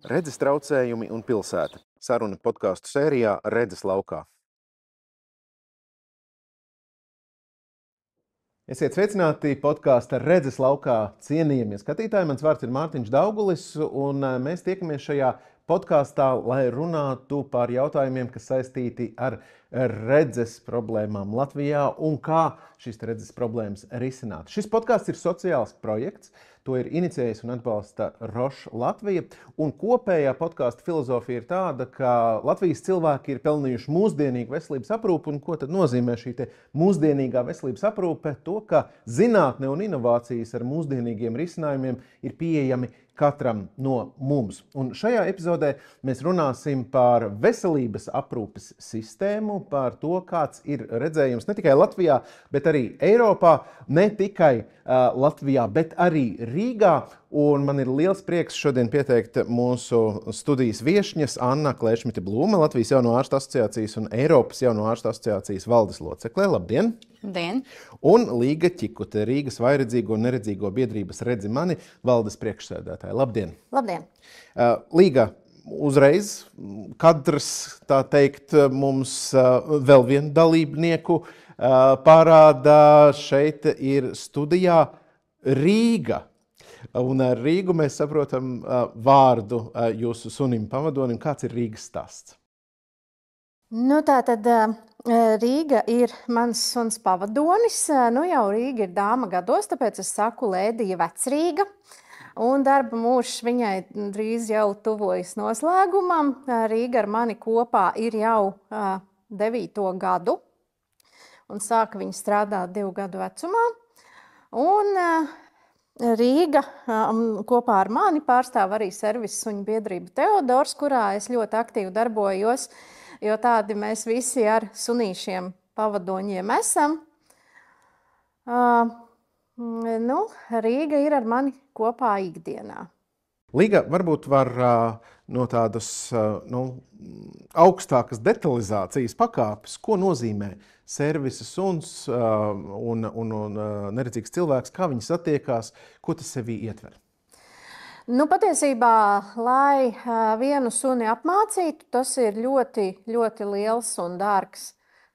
Redzes traucējumi un pilsēta. Saruna podcastu sērijā Redzes laukā. Esiet sveicināti podkāstā Redzes laukā cienījamie skatītāji. Mans vārds ir Mārtiņš Daugulis, un mēs tiekamies šajā podkāstā, lai runātu par jautājumiem, kas saistīti ar redzes problēmām Latvijā un kā šīs redzes problēmas risināt. Šis podkāsts ir sociāls projekts. To ir inicijējis un atbalsta Roche Latvija. Un kopējā podkāsta filozofija ir tāda, ka Latvijas cilvēki ir pelnījuši mūsdienīgu veselības aprūpi. Un ko tad nozīmē šī mūsdienīgā veselības aprūpe? To, ka zinātne un inovācijas ar mūsdienīgiem risinājumiem ir pieejami katram no mums. Un šajā epizodē mēs runāsim par veselības aprūpes sistēmu, par to, kāds ir redzējums ne tikai Latvijā, bet arī Eiropā, ne tikai Latvijā, bet arī Rīgā. Un man ir liels prieks šodien pieteikt mūsu studijas viešņas Anna Klēšmite-Blūme, Latvijas Jauno ārstu asociācijas un Eiropas Jauno ārstu asociācijas valdes locekle. Labdien! Labdien! Un Līga Ķikute, Rīgas vairedzīgo un neredzīgo biedrības Redzi mani valdes priekšsēdētāja. Labdien! Labdien! Līga, uzreiz kadrs, tā teikt, mums vēl vienu dalībnieku parāda. Šeit ir studijā Rīga. Un ar Rīgu mēs saprotam vārdu jūsu sunim pavadonim. Kāds ir Rīgas stāsts? Tātad Rīga ir mans suns pavadonis. Jau Rīga ir dāma gados, tāpēc es saku Lēdija Vecrīga. Un darba mūžs viņai drīz jau tuvojas noslēgumam. Rīga ar mani kopā ir jau 9. gadu. Un sāka viņa strādāt 2 gadu vecumā. Un Rīga kopā ar mani pārstāv arī servisa suņu biedrība Teodors, kurā es ļoti aktīvi darbojos, jo tādi mēs visi ar sunīšiem pavadoņiem esam. Rīga ir ar mani kopā ikdienā. Līga, varbūt var no tādas augstākas detalizācijas pakāpes, ko nozīmē servisa suns un neredzīgs cilvēks, kā viņi satiekās, ko tas sevī ietver? Patiesībā, lai vienu suni apmācītu, tas ir ļoti, ļoti liels un dārgs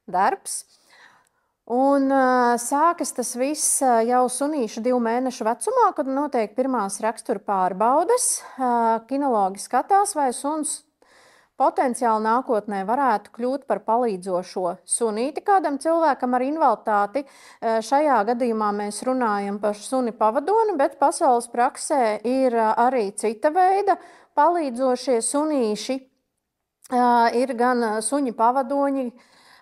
darbs. Un sākas tas viss jau sunīša 2 mēnešu vecumā, kad notiek pirmās rakstura pārbaudes. Kinologi skatās, vai suns potenciāli nākotnē varētu kļūt par palīdzošo sunīti kādam cilvēkam ar invaliditāti. Šajā gadījumā mēs runājam par suni pavadoni, bet pasaules praksē ir arī cita veida palīdzošie sunīši. Ir gan suņi pavadoņi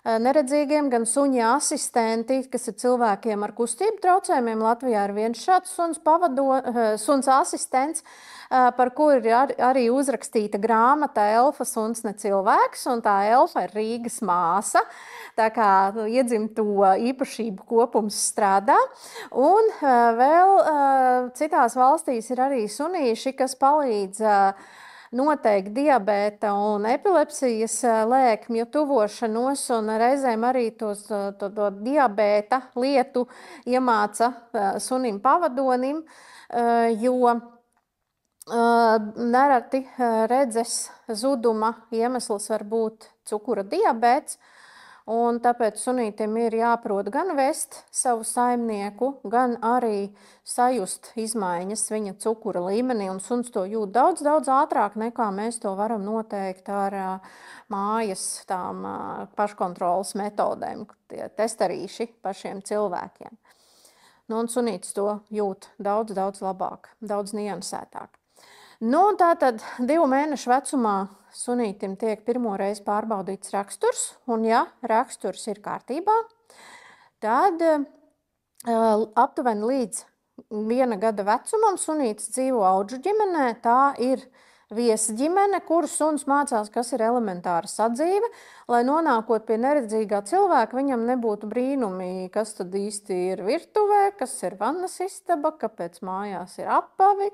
neredzīgiem, gan suņi asistenti, kas ir cilvēkiem ar kustību traucējumiem. Latvijā ir viens šāds suns asistents, par kuru ir arī uzrakstīta grāmata Elfa suns ne cilvēks, un tā Elfa ir Rīgas māsa. Tā kā iedzimto īpašību kopums strādā. Un vēl citās valstīs ir arī sunīši, kas palīdz noteikti diabēta un epilepsijas lēkmju tuvošanos, un reizēm arī to diabēta lietu iemāca sunim pavadonim, jo nereti redzes zuduma iemesls var būt cukura diabēts, un tāpēc sunītim ir jāprot gan vest savu saimnieku, gan arī sajust izmaiņas viņa cukura līmenī, un suns to jūt daudz, daudz ātrāk nekā mēs to varam noteikt ar mājas tām paškontrolas metodēm, tie testerīši pašiem cilvēkiem. Un sunītis to jūt daudz, daudz labāk, daudz niansētāk. Tātad 2 mēnešu vecumā sunītim tiek pirmo reizi pārbaudīts raksturs, un ja raksturs ir kārtībā, tad aptuveni līdz 1 gada vecumam sunītis dzīvo audžu ģimenē. Tā ir viesģimene, kuru suns mācās, kas ir elementāra sadzīve, lai nonākot pie neredzīgā cilvēka, viņam nebūtu brīnumi, kas tad īsti ir virtuvē, kas ir vannas istaba, kāpēc mājās ir apavi,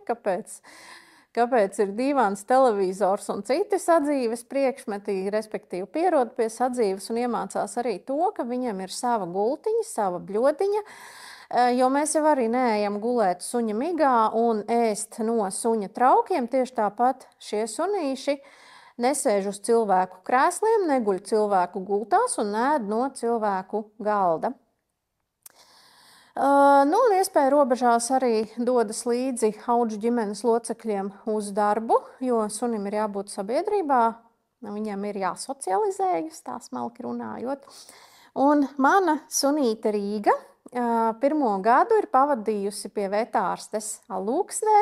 kāpēc ir dīvāns televizors un citi sadzīves priekšmeti, respektīvi pierod pie sadzīves un iemācās arī to, ka viņam ir sava gultiņa, sava bļodiņa, jo mēs jau arī neejam gulēt suņa migā un ēst no suņa traukiem. Tieši tāpat šie sunīši nesēž uz cilvēku krēsliem, neguļ cilvēku gultās un ēd no cilvēku galda. Un iespēja robežās arī dodas līdzi audžu ģimenes locekļiem uz darbu, jo sunim ir jābūt sabiedrībā, viņam ir jāsocializējas, tā smalki runājot. Un mana sunīte Rīga 1. gadu ir pavadījusi pie vetārstes Alūksnē,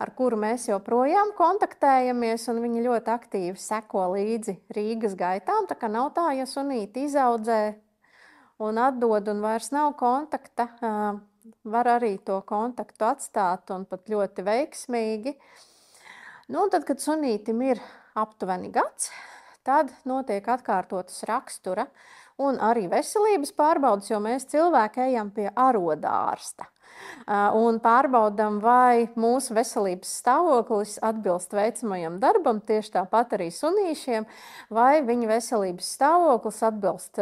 ar kuru mēs joprojām kontaktējamies, un viņa ļoti aktīvi seko līdzi Rīgas gaitām, tā kā nav tā, ja sunīti izaudzē un atdod un vairs nav kontakta, var arī to kontaktu atstāt un pat ļoti veiksmīgi. Tad, kad sunītim ir aptuveni gads, tad notiek atkārtotas rakstura un arī veselības pārbaudas, jo mēs cilvēki ejam pie arodārsta un pārbaudam, vai mūsu veselības stāvoklis atbilst veicamajam darbam, tieši tāpat arī sunīšiem, vai viņa veselības stāvoklis atbilst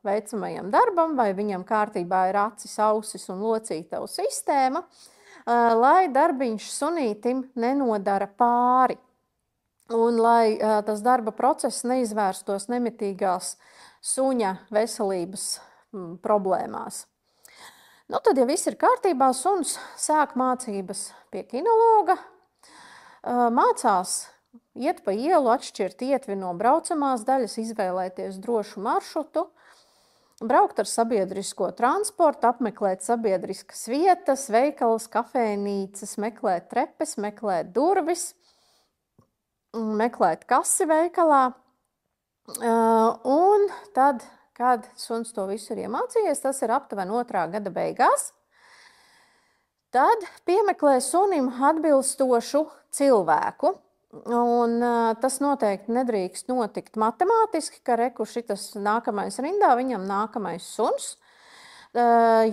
veicamajam darbam, vai viņam kārtībā ir acis, ausis un locītavu sistēma, lai darbiņš sunītim nenodara pāri. Un lai tas darba process neizvērstos nemitīgās suņa veselības problēmās. Tad, ja viss ir kārtībā, suns sāk mācības pie kinologa, mācās iet pa ielu, atšķirt ietvi no braucamās daļas, izvēlēties drošu maršrutu, braukt ar sabiedrisko transportu, apmeklēt sabiedriskas vietas, veikalas, kafejnīcas, meklēt trepes, meklēt durvis, meklēt kasi veikalā. Un tad, kad suns to visu ir iemācījies, tas ir aptuveni 2. gada beigās, tad piemeklē sunim atbilstošu cilvēku. Un tas noteikti nedrīkst notikt matemātiski, ka reku šitas nākamais rindā, viņam nākamais suns,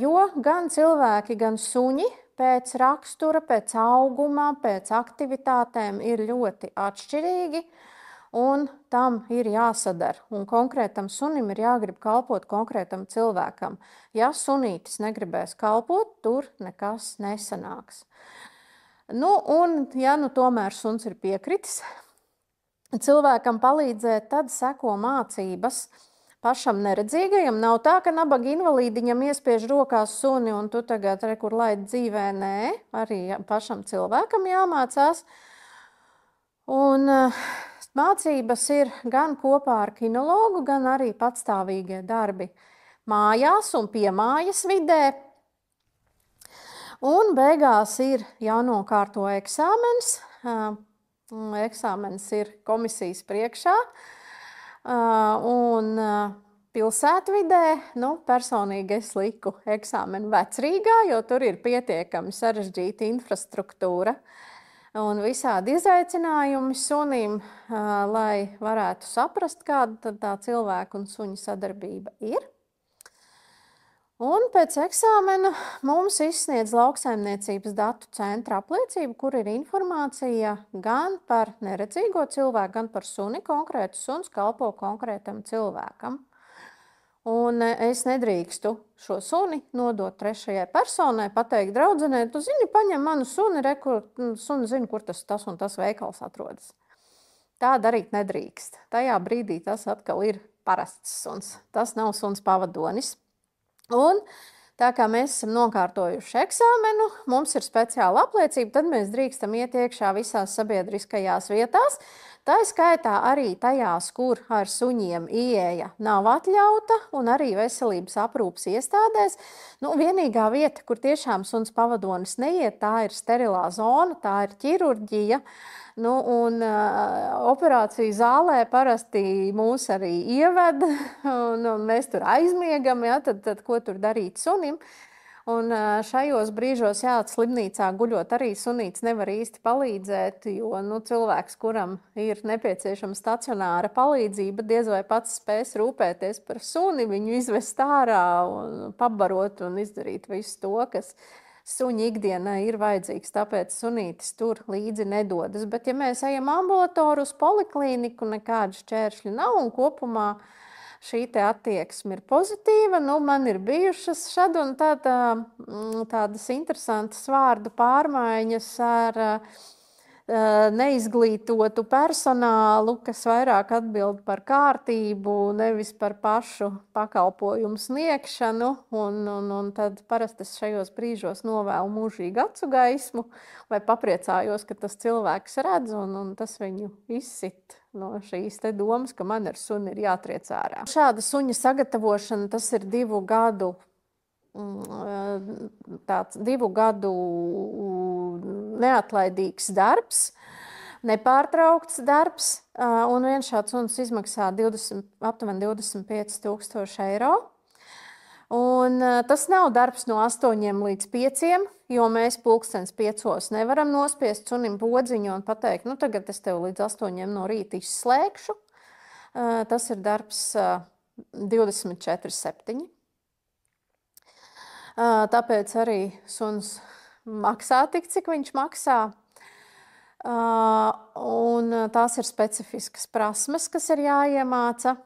jo gan cilvēki, gan suņi pēc rakstura, pēc auguma, pēc aktivitātēm ir ļoti atšķirīgi. Un tam ir jāsadara, un konkrētam sunim ir jāgrib kalpot konkrētam cilvēkam. Ja sunītis negribēs kalpot, tur nekas nesanāks. Un ja tomēr suns ir piekritis cilvēkam palīdzēt, tad seko mācības pašam neredzīgajam. Nav tā, ka nabaga invalīdiņam iespiež rokās suni, un tu tagad rekur laid dzīvē. Nē, arī pašam cilvēkam jāmācās. Un mācības ir gan kopā ar kinologu, gan arī patstāvīgie darbi mājās un pie mājas vidē. Un beigās ir jānokārto eksāmens. Eksāmens ir komisijas priekšā. Un pilsētvidē, personīgi es liku eksāmenu Vecrīgā, jo tur ir pietiekami sarežģīta infrastruktūra. Un visādi izaicinājumi sunim, lai varētu saprast, kāda tad tā cilvēka un suņa sadarbība ir. Un pēc eksāmena mums izsniedz lauksaimniecības datu centra apliecību, kur ir informācija gan par neredzīgo cilvēku, gan par suni. Konkrēts suns kalpo konkrētam cilvēkam. Un es nedrīkstu šo suni nodot trešajai personai, pateikt draudzenei, tu zini, paņem manu suni, suni zina, kur tas un tas veikals atrodas. Tā darīt nedrīkst. Tajā brīdī tas atkal ir parasts suns. Tas nav suns pavadonis. Un tā kā mēs esam nokārtojuši eksāmenu, mums ir speciāla apliecība, tad mēs drīkstam iet iekšā visās sabiedriskajās vietās. Tā skaitā arī tajās, kur ar suņiem ieeja nav atļauta, un arī veselības aprūpes iestādēs. Vienīgā vieta, kur tiešām suns pavadonis neiet, tā ir sterilā zona, tā ir ķirurģija. Un operāciju zālē parasti mūs arī ieved, un mēs tur aizmiegam, tad ko tur darīt sunim. Un šajos brīžos, slimnīcā guļot, arī sunīts nevar īsti palīdzēt, jo cilvēks, kuram ir nepieciešama stacionāra palīdzība, diez vai pats spēs rūpēties par suni, viņu izvest ārā un pabarot un izdarīt visu to, kas suņa ikdienā ir vajadzīgs, tāpēc sunītis tur līdzi nedodas. Bet, ja mēs ejam ambulatori uz poliklīniku, nekādu šķēršļu nav un kopumā šī te attieksme ir pozitīva. Nu, man ir bijušas šad un tādas interesantas vārdu pārmaiņas ar neizglītotu personālu, kas vairāk atbild par kārtību, nevis par pašu pakalpojumu sniegšanu. Un tad parasti es šajos brīžos novēlu mūžīgu acu gaismu vai papriecājos, ka tas cilvēks redz un tas viņu izsit no šīs te domas, ka man ar suni ir jātriec ārā. Šāda suņa sagatavošana, tas ir 2 gadu neatlaidīgs darbs, nepārtraukts darbs, un viens šāds suns izmaksā aptuveni 25 000 eiro. Un tas nav darbs no 8 līdz 5, jo mēs 5:30 nevaram nospiest sunim podziņu un pateikt, nu tagad es tev līdz 8 no rīta izslēgšu. Tas ir darbs 24/7. Tāpēc arī suns maksā tik, cik viņš maksā. Un tās ir specifiskas prasmes, kas ir jāiemāca.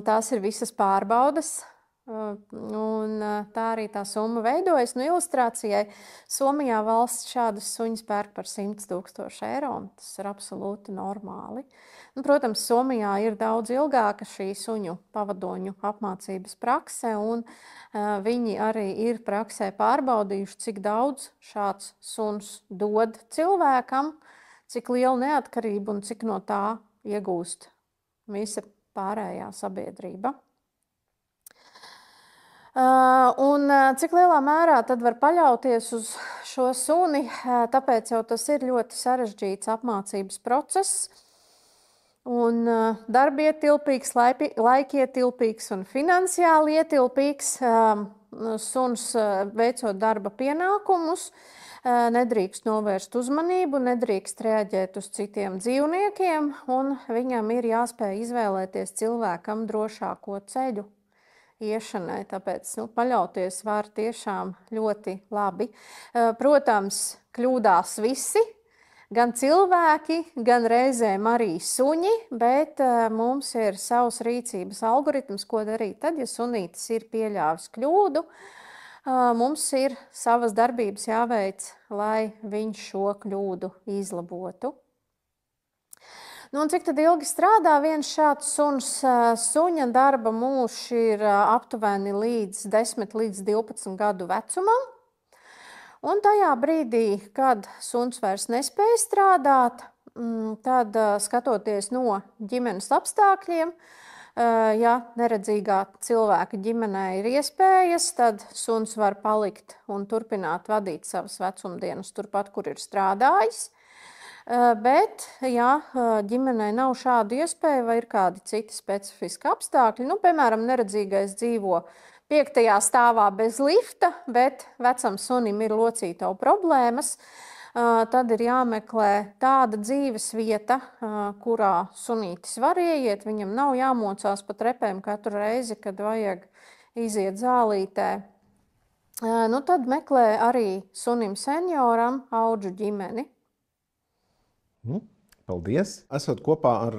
Tās ir visas pārbaudes. Un tā arī tā summa veidojas. Nu, ilustrācijai Somijā valsts šādas suņas pērk par 100 000 eiro. Tas ir absolūti normāli. Nu, protams, Somijā ir daudz ilgāka šī suņu pavadoņu apmācības prakse, un viņi arī ir praksē pārbaudījuši, cik daudz šāds suns dod cilvēkam, cik lielu neatkarību un cik no tā iegūst visa pārējā sabiedrība. Un cik lielā mērā tad var paļauties uz šo suni, tāpēc jau tas ir ļoti sarežģīts apmācības process un darbietilpīgs, laikietilpīgs un finansiāli ietilpīgs. Suns veicot darba pienākumus, nedrīkst novērst uzmanību, nedrīkst reaģēt uz citiem dzīvniekiem, un viņam ir jāspēj izvēlēties cilvēkam drošāko ceļu iešanai, tāpēc paļauties var tiešām ļoti labi. Protams, kļūdās visi, gan cilvēki, gan reizēm arī suņi, bet mums ir savs rīcības algoritms, ko darīt tad, ja sunītis ir pieļāvis kļūdu. Mums ir savas darbības jāveic, lai viņš šo kļūdu izlabotu. Nu, un cik tad ilgi strādā viens šāds suns? Suņa darba mūžs ir aptuveni līdz 10 līdz 12 gadu vecumam. Un tajā brīdī, kad suns vairs nespēja strādāt, tad skatoties no ģimenes apstākļiem, ja neredzīgā cilvēka ģimenē ir iespējas, tad suns var palikt un turpināt vadīt savas vecumdienas turpat, kur ir strādājis. Bet, ja ģimenei nav šādu iespēju vai ir kādi citi specifiski apstākļi, piemēram, neredzīgais dzīvo 5. stāvā bez lifta, bet vecam sunim ir locītavu problēmas, tad ir jāmeklē tāda dzīves vieta, kurā sunītis var ieiet, viņam nav jāmocās pa trepēm katru reizi, kad vajag iziet zālītē. Tad meklē arī sunim senioram audžu ģimeni. Paldies! Esot kopā ar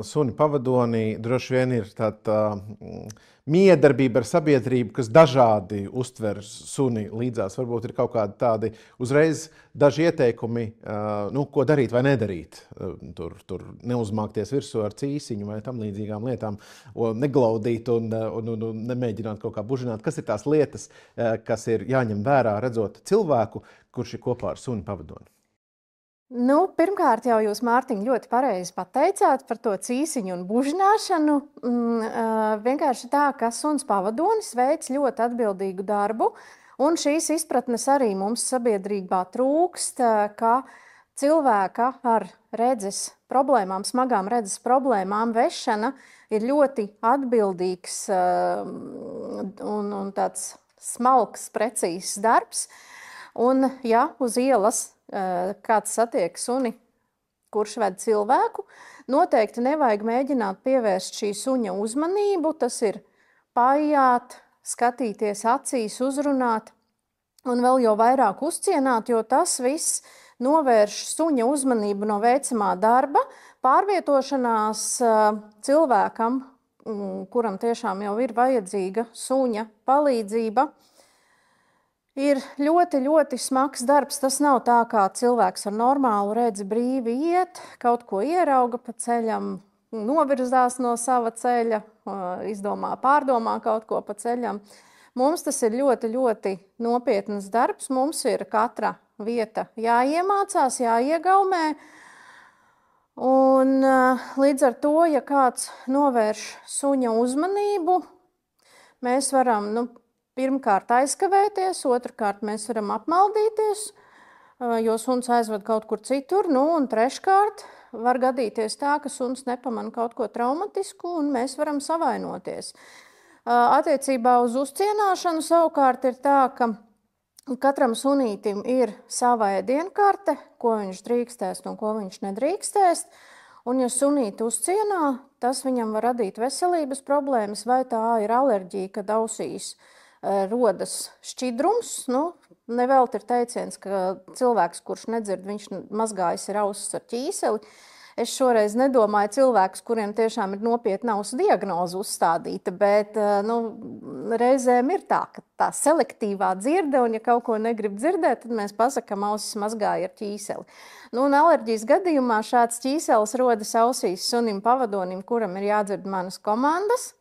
suni pavadoni, droši vien ir tāda miedarbība ar sabiedrību, kas dažādi uztver suni līdzās. Varbūt ir kaut kādi tādi uzreiz daži ieteikumi, ko darīt vai nedarīt. Tur neuzmākties virsū ar cīsiņu vai tam līdzīgām lietām, neglaudīt un nemēģināt kaut kā bužināt. Kas ir tās lietas, kas ir jāņem vērā, redzot cilvēku, kurš ir kopā ar suni pavadoni? Pirmkārt jau jūs, Mārtiņ, ļoti pareizi pateicāt par to cīsiņu un bužināšanu. Vienkārši tā, ka suns pavadonis veic ļoti atbildīgu darbu, un šīs izpratnes arī mums sabiedrībā trūkst, ka cilvēka ar redzes problēmām, smagām redzes problēmām vešana ir ļoti atbildīgs un tāds smalks, precīzs darbs. Un, ja uz ielas kāds satiek suni, kurš ved cilvēku, noteikti nevajag mēģināt pievērst šī suņa uzmanību. Tas ir paiet, skatīties acīs, uzrunāt un vēl jau vairāk uzcienāt, jo tas viss novērš suņa uzmanību no veicamā darba, pārvietošanās cilvēkam, kuram tiešām jau ir vajadzīga suņa palīdzība, ir ļoti, ļoti smags darbs. Tas nav tā, kā cilvēks ar normālu redzi brīvi iet, kaut ko ierauga pa ceļam, novirzās no sava ceļa, pārdomā kaut ko pa ceļam. Mums tas ir ļoti, ļoti nopietnas darbs. Mums ir katra vieta jāiemācās, jāiegaumē. Un līdz ar to, ja kāds novērš suņa uzmanību, mēs varam pirmkārt aizkavēties, otrkārt mēs varam apmaldīties, jo suns aizved kaut kur citur, un treškārt var gadīties tā, ka suns nepamana kaut ko traumatisku un mēs varam savainoties. Attiecībā uz uzcienāšanu savukārt ir tā, ka katram sunītim ir sava ēdienkarte, ko viņš drīkstēst un ko viņš nedrīkstēst. Un ja sunīti uzcienā, tas viņam var radīt veselības problēmas, vai tā ir alerģija, kad ausīs rodas šķidrums. Nevelti ir teiciens, ka cilvēks, kurš nedzird, viņš mazgājis ir ausis ar ķīseli. Es šoreiz nedomāju cilvēkus, kuriem tiešām ir nopietna ausu diagnoze uzstādīta, bet reizēm ir tā, ka tā selektīvā dzirde, un ja kaut ko negrib dzirdēt, tad mēs pasakam, ausis mazgāja ar ķīseli. Un alerģijas gadījumā šāds ķīselis rodas ausīs sunim pavadonim, kuram ir jādzird manas komandas.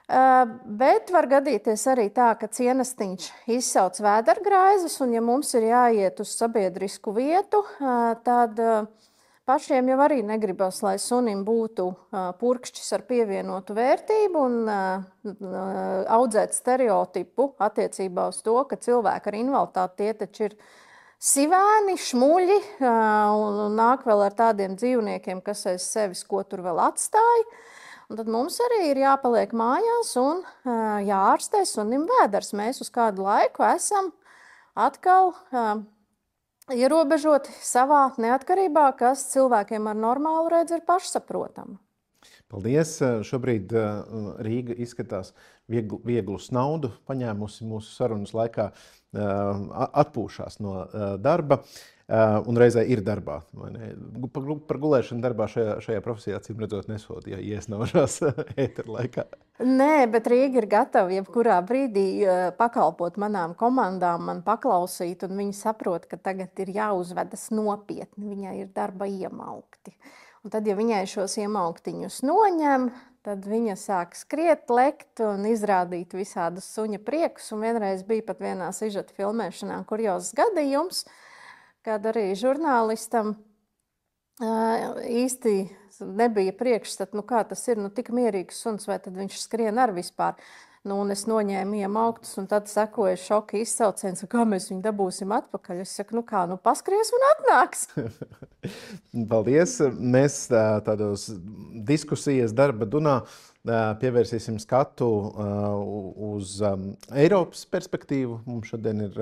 Bet var gadīties arī tā, ka cienestiņš izsauc vēdergraizes, un ja mums ir jāiet uz sabiedrisku vietu, tad pašiem jau arī negribas, lai sunim būtu purkšķis ar pievienotu vērtību un audzēt stereotipu attiecībā uz to, ka cilvēki ar invaliditāti tie taču ir sivēni, šmuļi un nāk vēl ar tādiem dzīvniekiem, kas aiz sevis ko tur vēl atstāja. Un tad mums arī ir jāpaliek mājās un jāārstē sunim vēders. Mēs uz kādu laiku esam atkal ierobežoti savā neatkarībā, kas cilvēkiem ar normālu redzi ir pašsaprotama. Paldies! Šobrīd Rīga izskatās vieglu naudu paņēmusi mūsu sarunas laikā, atpūšās no darba un reizē ir darbā. Par gulēšanu darbā šajā profesijā, acīm redzot, nesoda, ja iesnaužās ētera laikā. Nē, bet Rīga ir gatava jebkurā brīdī pakalpot manām komandām, man paklausīt, un viņi saprot, ka tagad ir jāuzvedas nopietni, viņai ir darba iemaukti. Un tad, ja viņai šos iemauktiņus noņem, tad viņa sāk skriet, lekt un izrādīt visādus suņa priekus. Un vienreiz bija pat vienā sižeta filmēšanā kurjozs gadījums, kad arī žurnālistam īsti nebija priekšstat, kā tas ir, tik mierīgs suns, vai tad viņš skrien ar vispār. Un es noņēmu iemauktus, un tad sekoja šoka izsauciens, kā mēs viņu dabūsim atpakaļ. Es saku, paskries un atnāks. Paldies. Mēs tādos diskusijas darba dunā pievērsīsim skatu uz Eiropas perspektīvu. Mums šodien ir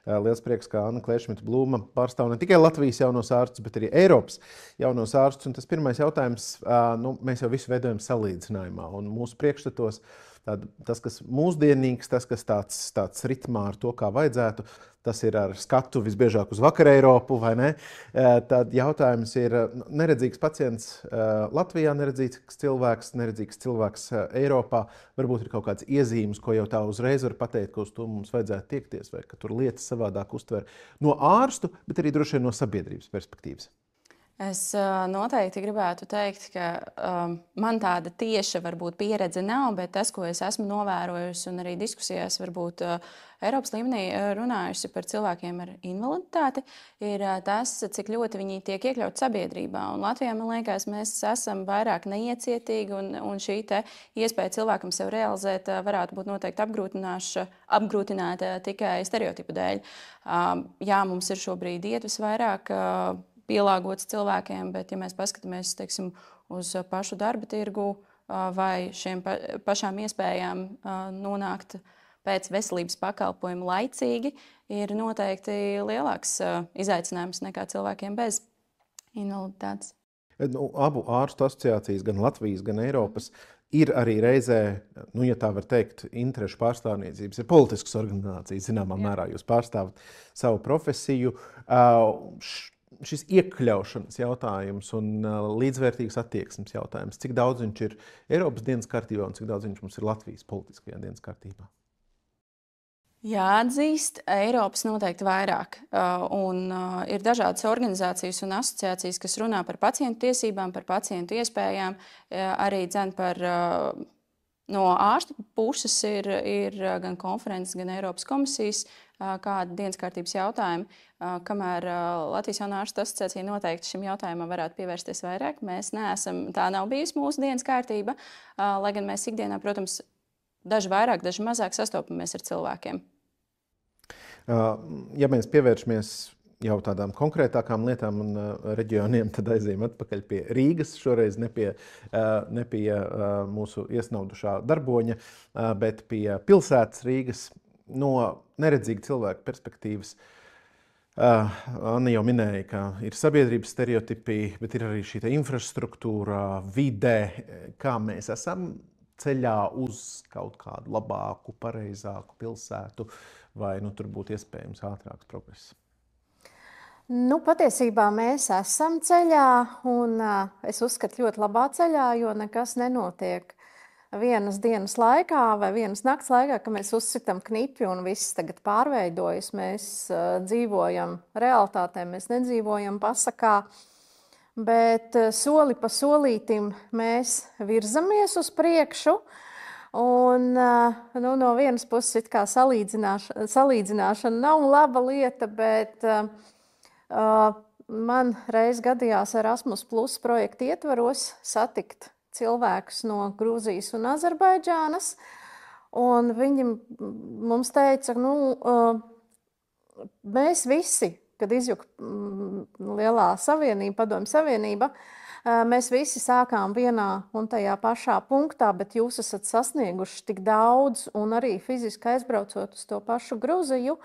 liels prieks, ka Anna Klēršmita-Blūma pārstāv ne tikai Latvijas jaunos ārstus, bet arī Eiropas jaunos ārstus. Un tas pirmais jautājums, mēs jau visu veidojam salīdzinājumā, un mūsu priekšstatos tas, kas mūsdienīgs, tas, kas tāds ritmā ar to, kā vajadzētu, tas ir ar skatu visbiežāk uz Vakar Eiropu, vai ne? Tad jautājums ir, neredzīgs pacients Latvijā, neredzīgs cilvēks Eiropā, varbūt ir kaut kāds iezīmes, ko jau tā uzreiz var pateikt, ka uz to mums vajadzētu tiekties, vai ka tur lietas savādāk uztver no ārstu, bet arī droši vien no sabiedrības perspektīvas. Es noteikti gribētu teikt, ka man tāda tieša varbūt pieredze nav, bet tas, ko es esmu novērojusi un arī diskusijās varbūt Eiropas līmenī runājusi par cilvēkiem ar invaliditāti, ir tas, cik ļoti viņi tiek iekļauti sabiedrībā. Un Latvijā, man liekas, mēs esam vairāk neiecietīgi un šī te iespēja cilvēkam sev realizēt varētu būt noteikti apgrūtināta tikai stereotipu dēļ. Jā, mums ir šobrīd iet visvairāk pielāgots cilvēkiem, bet ja mēs paskatāmies, teiksim, uz pašu darba tirgu vai šiem pašām iespējām nonākt pēc veselības pakalpojumu laicīgi, ir noteikti lielāks izaicinājums nekā cilvēkiem bez invaliditātes. Abu ārstu asociācijas, gan Latvijas, gan Eiropas, ir arī reizē, ja tā var teikt, interešu pārstāvniecības, ir politiskas organizācijas, zināmā mērā jūs pārstāvat savu profesiju. šis iekļaušanas jautājums un līdzvērtīgas attieksmes jautājums, cik daudz viņš ir Eiropas dienas kārtībā un cik daudz viņš mums ir Latvijas politiskajā dienas kārtībā? Jāatzīst, Eiropas noteikti vairāk. Ir dažādas organizācijas un asociācijas, kas runā par pacientu tiesībām, par pacientu iespējām, arī dzen par no ārstu puses ir gan konferences, gan Eiropas komisijas kāda dienas kārtības jautājumi, kamēr Latvijas Jauno ārstu asociācija noteikti šim jautājumam varētu pievērsties vairāk. Mēs neesam, tā nav bijusi mūsu dienas kārtība, lai gan mēs ikdienā, protams, daži vairāk, daži mazāk sastopamies ar cilvēkiem. Ja mēs pievēršamies jau tādām konkrētākām lietām un reģioniem, tad aizējām atpakaļ pie Rīgas. Šoreiz ne pie mūsu iesnaudušā darboņa, bet pie pilsētas Rīgas no neredzīga cilvēka perspektīvas. Anna jau minēja, ka ir sabiedrības stereotipi, bet ir arī šī infrastruktūra, vide, kā mēs esam ceļā uz kaut kādu labāku, pareizāku pilsētu, vai tur būtu iespējams ātrāks progress? Patiesībā mēs esam ceļā, un es uzskatu ļoti labā ceļā, jo nekas nenotiek vienas dienas laikā vai vienas nakts laikā, ka mēs uzsitam knipi un viss tagad pārveidojas. Mēs dzīvojam realitātē, mēs nedzīvojam pasakā, bet soli pa solītim mēs virzamies uz priekšu. Un, no vienas puses it kā salīdzināšana nav laba lieta, bet man reiz gadījās Erasmus Plus projekta ietvaros satikt cilvēkus no Grūzijas un Azerbaidžānas, un viņi mums teica, mēs visi, kad izjuka lielā savienība, Padomju Savienība, mēs visi sākām vienā un tajā pašā punktā, bet jūs esat sasnieguši tik daudz, un arī fiziski aizbraucot uz to pašu Grūziju,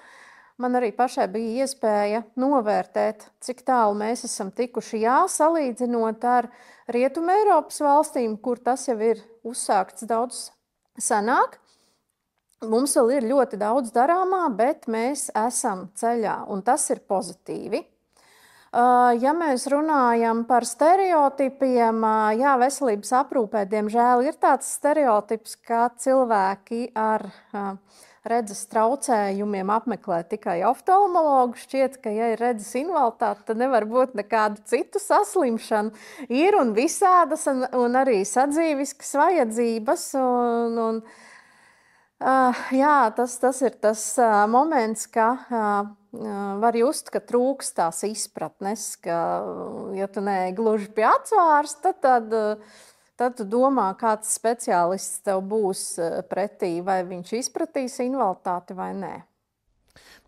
man arī pašai bija iespēja novērtēt, cik tālu mēs esam tikuši, salīdzinot ar Rietumu Eiropas valstīm, kur tas jau ir uzsākts daudz senāk. Mums vēl ir ļoti daudz darāmā, bet mēs esam ceļā, un tas ir pozitīvi. Ja mēs runājam par stereotipiem, veselības aprūpē, diemžēl ir tāds stereotips, ka cilvēki ar redzes traucējumiem apmeklē tikai oftalmologu. Šķiet, ka, ja ir redzes invaliditāte, tad nevar būt nekādu citu saslimšanu. Ir un visādas, un arī sadzīviskas vajadzības. Tas ir tas moments, ka var just, ka trūks tās izpratnes, ka, ja tu neej gluži pie acvārsta, tad tu domā, kāds speciālists tev būs pretī, vai viņš izpratīs invaliditāti vai nē.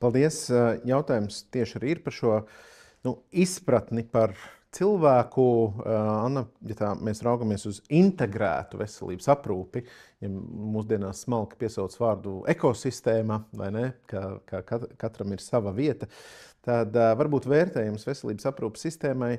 Paldies. Jautājums tieši arī ir par šo izpratni par cilvēku. Anna, ja mēs raugamies uz integrētu veselības aprūpi, ja mūsdienās smalki piesauc vārdu ekosistēma, vai ne, ka katram ir sava vieta, tad varbūt vērtējums veselības aprūpas sistēmai,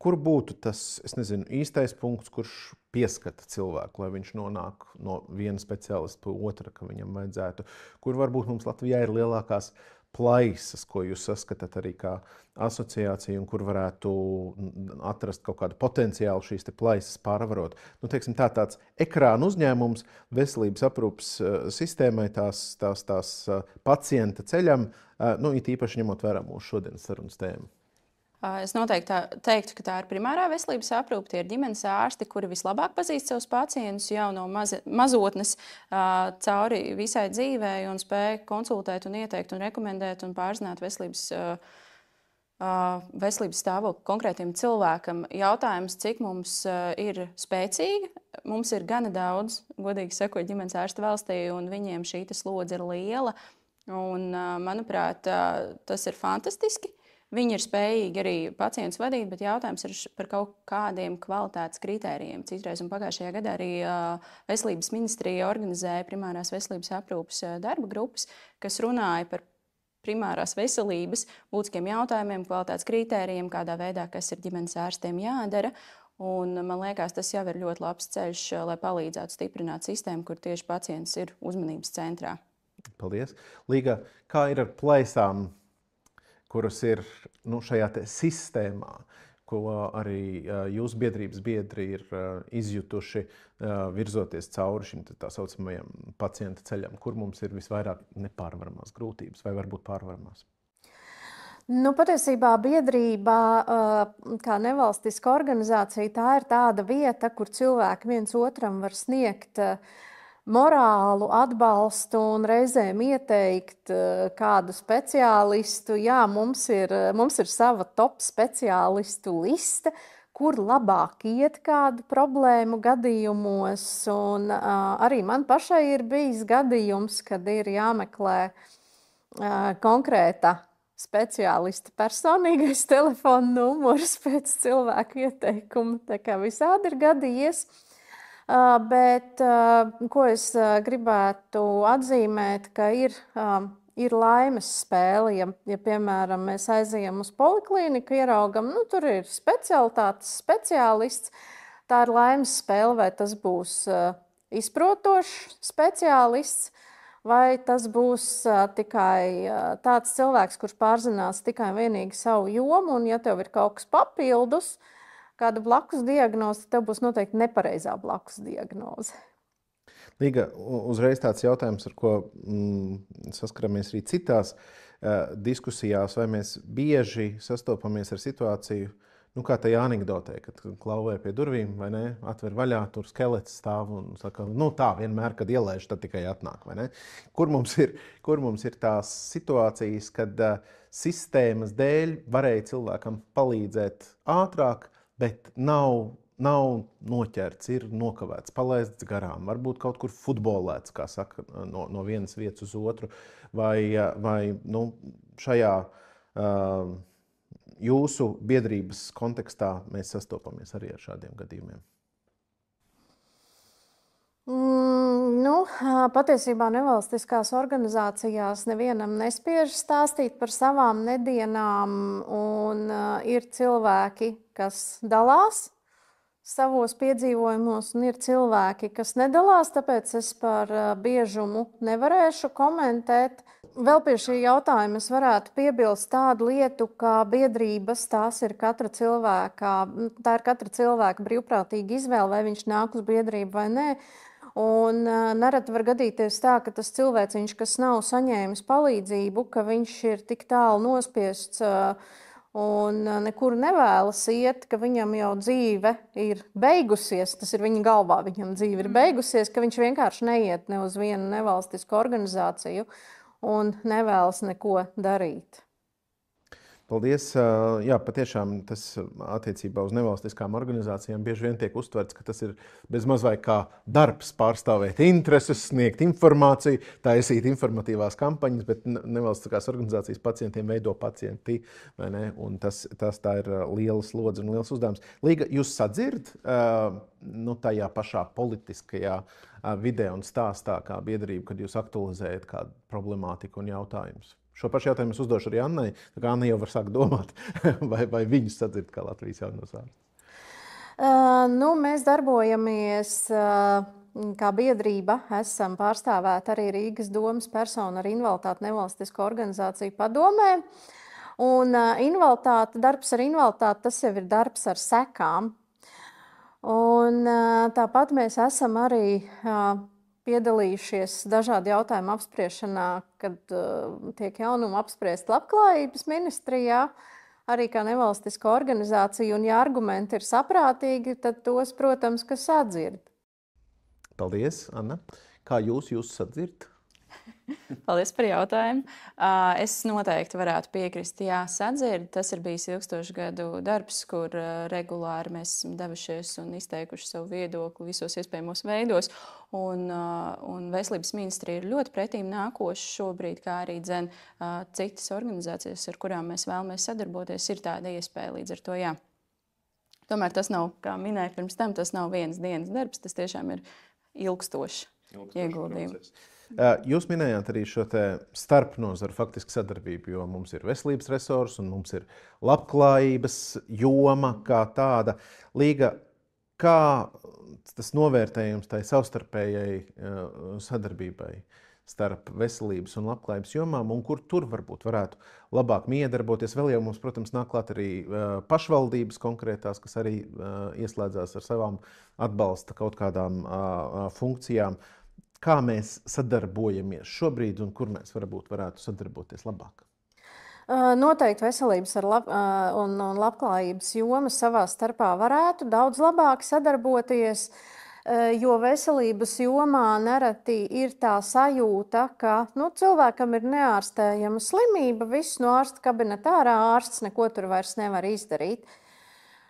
kur būtu tas, īstais punkts, kurš pieskata cilvēku, lai viņš nonāk no viena speciālista pie otra, ka viņam vajadzētu? Kur varbūt mums Latvijā ir lielākās plaisas, ko jūs saskatāt arī kā asociācija, un kur varētu atrast kaut kādu potenciālu šīs plaisas pārvarot? Teiksim, tāds ekrāna uzņēmums veselības aprūpas sistēmai, tās pacienta ceļam, it īpaši ņemot vērā mūsu šodienas sarunas tēmu. Es noteikti teiktu, ka tā ir primārā veselības aprūpe. Tie ir ģimenes ārsti, kuri vislabāk pazīst savus pacientus jau no mazotnes cauri visai dzīvei un spēj konsultēt un ieteikt un rekomendēt un pārzināt veselības stāvokli konkrētiem cilvēkam. Jautājums, cik mums ir spēcīgi. Mums ir gana daudz, godīgi sakot, ģimenes ārstu valstī, un viņiem šī slodze ir liela. Un, manuprāt, tas ir fantastiski. Viņi ir spējīgi arī pacientus vadīt, bet jautājums ir par kaut kādiem kvalitātes kritērijiem. Citreiz un pagājušajā gadā arī Veselības ministrija organizēja primārās veselības aprūpes darba grupas, kas runāja par primārās veselības būtiskiem jautājumiem, kvalitātes kritērijiem, kādā veidā, kas ir ģimenes ārstiem jādara. Un, man liekas, tas jau ir ļoti labs ceļš, lai palīdzētu stiprināt sistēmu, kur tieši pacients ir uzmanības centrā. Paldies. Līga, kā ir ar plaisām? kuras ir šajā sistēmā, ko arī jūsu biedrības biedri ir izjutuši, virzoties cauri šim tā saucamajam pacienta ceļam, kur mums ir visvairāk nepārvaramās grūtības vai varbūt pārvaramās? Patiesībā biedrība, kā nevalstiska organizācija, tā ir tāda vieta, kur cilvēki viens otram var sniegt morālu atbalstu un reizēm ieteikt kādu speciālistu. Jā, mums ir sava top speciālistu liste, kur labāk iet kādu problēmu gadījumos. Un arī man pašai ir bijis gadījums, kad ir jāmeklē konkrēta speciālista personīgais telefona numurs pēc cilvēku ieteikuma. Tā kā visādi ir gadījies. Bet ko es gribētu atzīmēt, ka ir laimes spēle. Ja piemēram, mēs aizejam uz poliklīniku, ieraugam, tur ir specialitātes speciālists. Tā ir laimes spēle, vai tas būs izprotošs speciālists, vai tas būs tikai tāds cilvēks, kurš pārzinās tikai un vienīgi savu jomu, un ja tev ir kaut kas papildus, kāda blakus diagnoze, tev būs noteikti nepareizā blakus diagnoze. Līga, uzreiz tāds jautājums, ar ko saskaramies arī citās diskusijās, vai mēs bieži sastopamies ar situāciju, kā tajā anekdotē, kad klauvē pie durvīm, vai ne, atver vaļā, tur skelets stāv un saka, tā vienmēr, kad ielaiž, tad tikai atnāk, vai ne? Kur mums ir tās situācijas, kad sistēmas dēļ varēja cilvēkam palīdzēt ātrāk, bet nav noķerts, ir nokavēts, palaists garām, varbūt kaut kur futbolēts, kā saka, no vienas vietas uz otru, vai šajā jūsu biedrības kontekstā mēs sastopamies arī ar šādiem gadījumiem? Patiesībā nevalstiskās organizācijās nevienam nespiež stāstīt par savām nedienām, un ir cilvēki, kas dalās savos piedzīvojumos, un ir cilvēki, kas nedalās, tāpēc es par biežumu nevarēšu komentēt. Vēl pie šī jautājuma es varētu piebilst tādu lietu, ka biedrības tā ir katra cilvēka brīvprātīga izvēle, vai viņš nāk uz biedrību vai nē. Un nereti var gadīties tā, ka tas cilvēciņš, kas nav saņēmis palīdzību, ka viņš ir tik tālu nospiests un nekur nevēlas iet, ka viņam jau dzīve ir beigusies, tas ir viņa galvā, viņam dzīve ir beigusies, ka viņš vienkārši neiet ne uz vienu nevalstisku organizāciju un nevēlas neko darīt. Paldies. Jā, patiešām tas attiecībā uz nevalstiskām organizācijām bieži vien tiek uztverts, ka tas ir bezmaz vai kā darbs pārstāvēt intereses, sniegt informāciju, taisīt informatīvās kampaņas, bet nevalstiskās organizācijas pacientiem veido pacienti, vai ne? Un tas tā ir liela slodze un liels uzdevums. Līga, jūs sadzird tajā pašā politiskajā vidē un stāstā kā biedrība, kad jūs aktualizējat kādu problemātiku un jautājumus? Šo pašu jautājumu es uzdošu arī Annai, tā kā Anna jau var sākt domāt, vai viņus sadzird kā Latvijas jaunos ārstus. Mēs darbojamies kā biedrība, esam pārstāvēti arī Rīgas domas personu ar invaliditāti nevalstisko organizāciju padomē. Un darbs ar invaliditāti, tas jau ir darbs ar sekām. Un tāpat mēs esam arī piedalījušies dažādu jautājumu apspriešanā, kad tiek jaunumi apspriest Labklājības ministrijā, arī kā nevalstiska organizācija, un ja argumenti ir saprātīgi, tad tos, protams, ka sadzird. Paldies, Anna. Kā jūs sadzird? Paldies par jautājumu. Es noteikti varētu piekrist, jā, sadzird. Tas ir bijis ilgstošu gadu darbs, kur regulāri mēs esam devušies un izteikuši savu viedokli visos iespējamos veidos. Un Veselības ministrija ir ļoti pretīm nākoša šobrīd, kā arī citas organizācijas, ar kurām mēs vēlamies sadarboties, ir tāda iespēja līdz ar to, jā. Tomēr tas nav, kā minēju pirms tam, tas nav vienas dienas darbs, tas tiešām ir ilgstošs ieguldījums. Jūs minējāt arī šo starpnozaru faktiski sadarbību, jo mums ir veselības resursi un mums ir labklājības joma kā tāda. Līga, kā tas novērtējums tai savstarpējai sadarbībai starp veselības un labklājības jomām, un kur tur varbūt varētu labāk miedarboties. Vēl jau mums, protams, nāk klāt arī pašvaldības konkrētās, kas arī ieslēdzās ar savām atbalsta kaut kādām funkcijām. Kā mēs sadarbojamies šobrīd un kur mēs varētu sadarboties labāk? Noteikti veselības un labklājības joma savā starpā varētu daudz labāk sadarboties, jo veselības jomā nereti ir tā sajūta, ka cilvēkam ir neārstējama slimība, viss no ārsta kabineta ārā, ārsts neko tur vairs nevar izdarīt.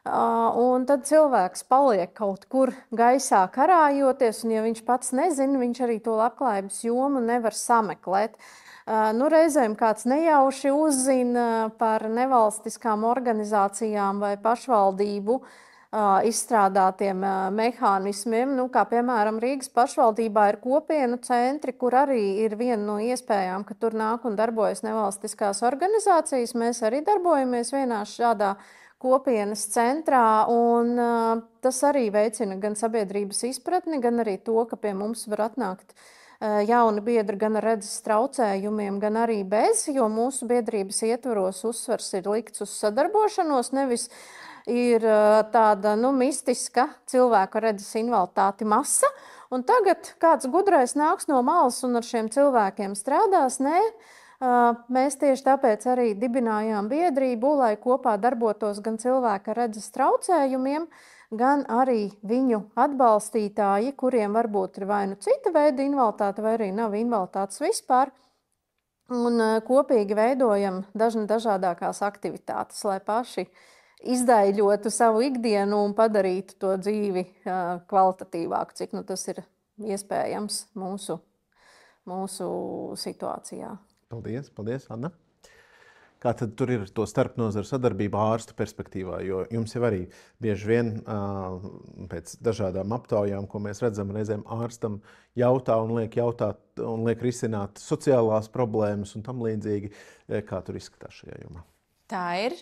Un tad cilvēks paliek kaut kur gaisā karājoties, un ja viņš pats nezina, viņš arī to labklājības jomu nevar sameklēt. Reizēm kāds nejauši uzzina par nevalstiskām organizācijām vai pašvaldību izstrādātiem mehānismiem, kā piemēram Rīgas pašvaldībā ir kopienu centri, kur arī ir viena no iespējām, ka tur nāk un darbojas nevalstiskās organizācijas. Mēs arī darbojamies vienā šādā kopienas centrā, un tas arī veicina gan sabiedrības izpratni, gan arī to, ka pie mums var atnākt jauni biedri gan ar redzes traucējumiem, gan arī bez, jo mūsu biedrības ietvaros uzsvars ir likts uz sadarbošanos, nevis ir tāda mistiska cilvēku redzes invaliditāte masa, un tagad kāds gudrais nāks no malas un ar šiem cilvēkiem strādās. Nē, mēs tieši tāpēc arī dibinājām biedrību, lai kopā darbotos gan cilvēki ar redzes traucējumiem, gan arī viņu atbalstītāji, kuriem varbūt ir vai nu cita veida invaliditāte, vai arī nav invaliditātes vispār. Un kopīgi veidojam dažādākās aktivitātes, lai paši izdaiļotu savu ikdienu un padarītu to dzīvi kvalitatīvāku, cik tas ir iespējams mūsu situācijā. Paldies, Anna. Kā tad tur ir to starpnozaru sadarbību ārstu perspektīvā? Jo jums jau arī bieži vien pēc dažādām aptaujām, ko mēs redzam, reizēm ārstam jautā un liek risināt sociālās problēmas un tam līdzīgi. Kā tur izskatās šajā jomā? Tā ir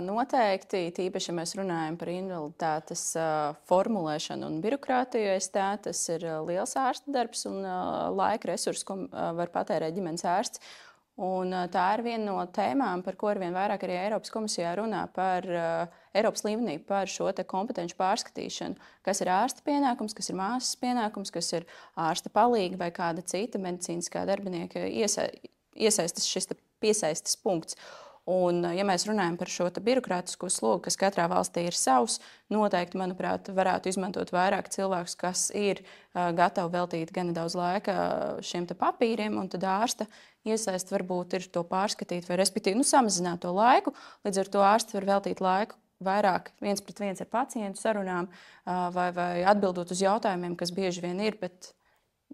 noteikti, tīpaši, ja mēs runājam par invaliditātes formulēšanu un birokrātiju, tas ir liels ārsta darbs un laika resursi, ko var patērēt ģimenes ārsts. Un tā ir viena no tēmām, par ko arvien vairāk arī Eiropas komisijā runā par Eiropas līmenī par šo te kompetenci pārskatīšanu, kas ir ārsta pienākums, kas ir māsas pienākums, kas ir ārsta palīga vai kāda cita medicīniskā darbinieka iesaistas šis piesaistes punkts. Un, ja mēs runājam par šo birokrātisko slogu, kas katrā valstī ir savs, noteikti, manuprāt, varētu izmantot vairāk cilvēkus, kas ir gatavi veltīt gan daudz laika šiem papīriem, un tad ārsta iesaist varbūt ir to pārskatīt vai respektīvi samazināt to laiku. Līdz ar to ārsts var veltīt laiku vairāk 1-pret-1 ar pacientu sarunām vai atbildot uz jautājumiem, kas bieži vien ir, bet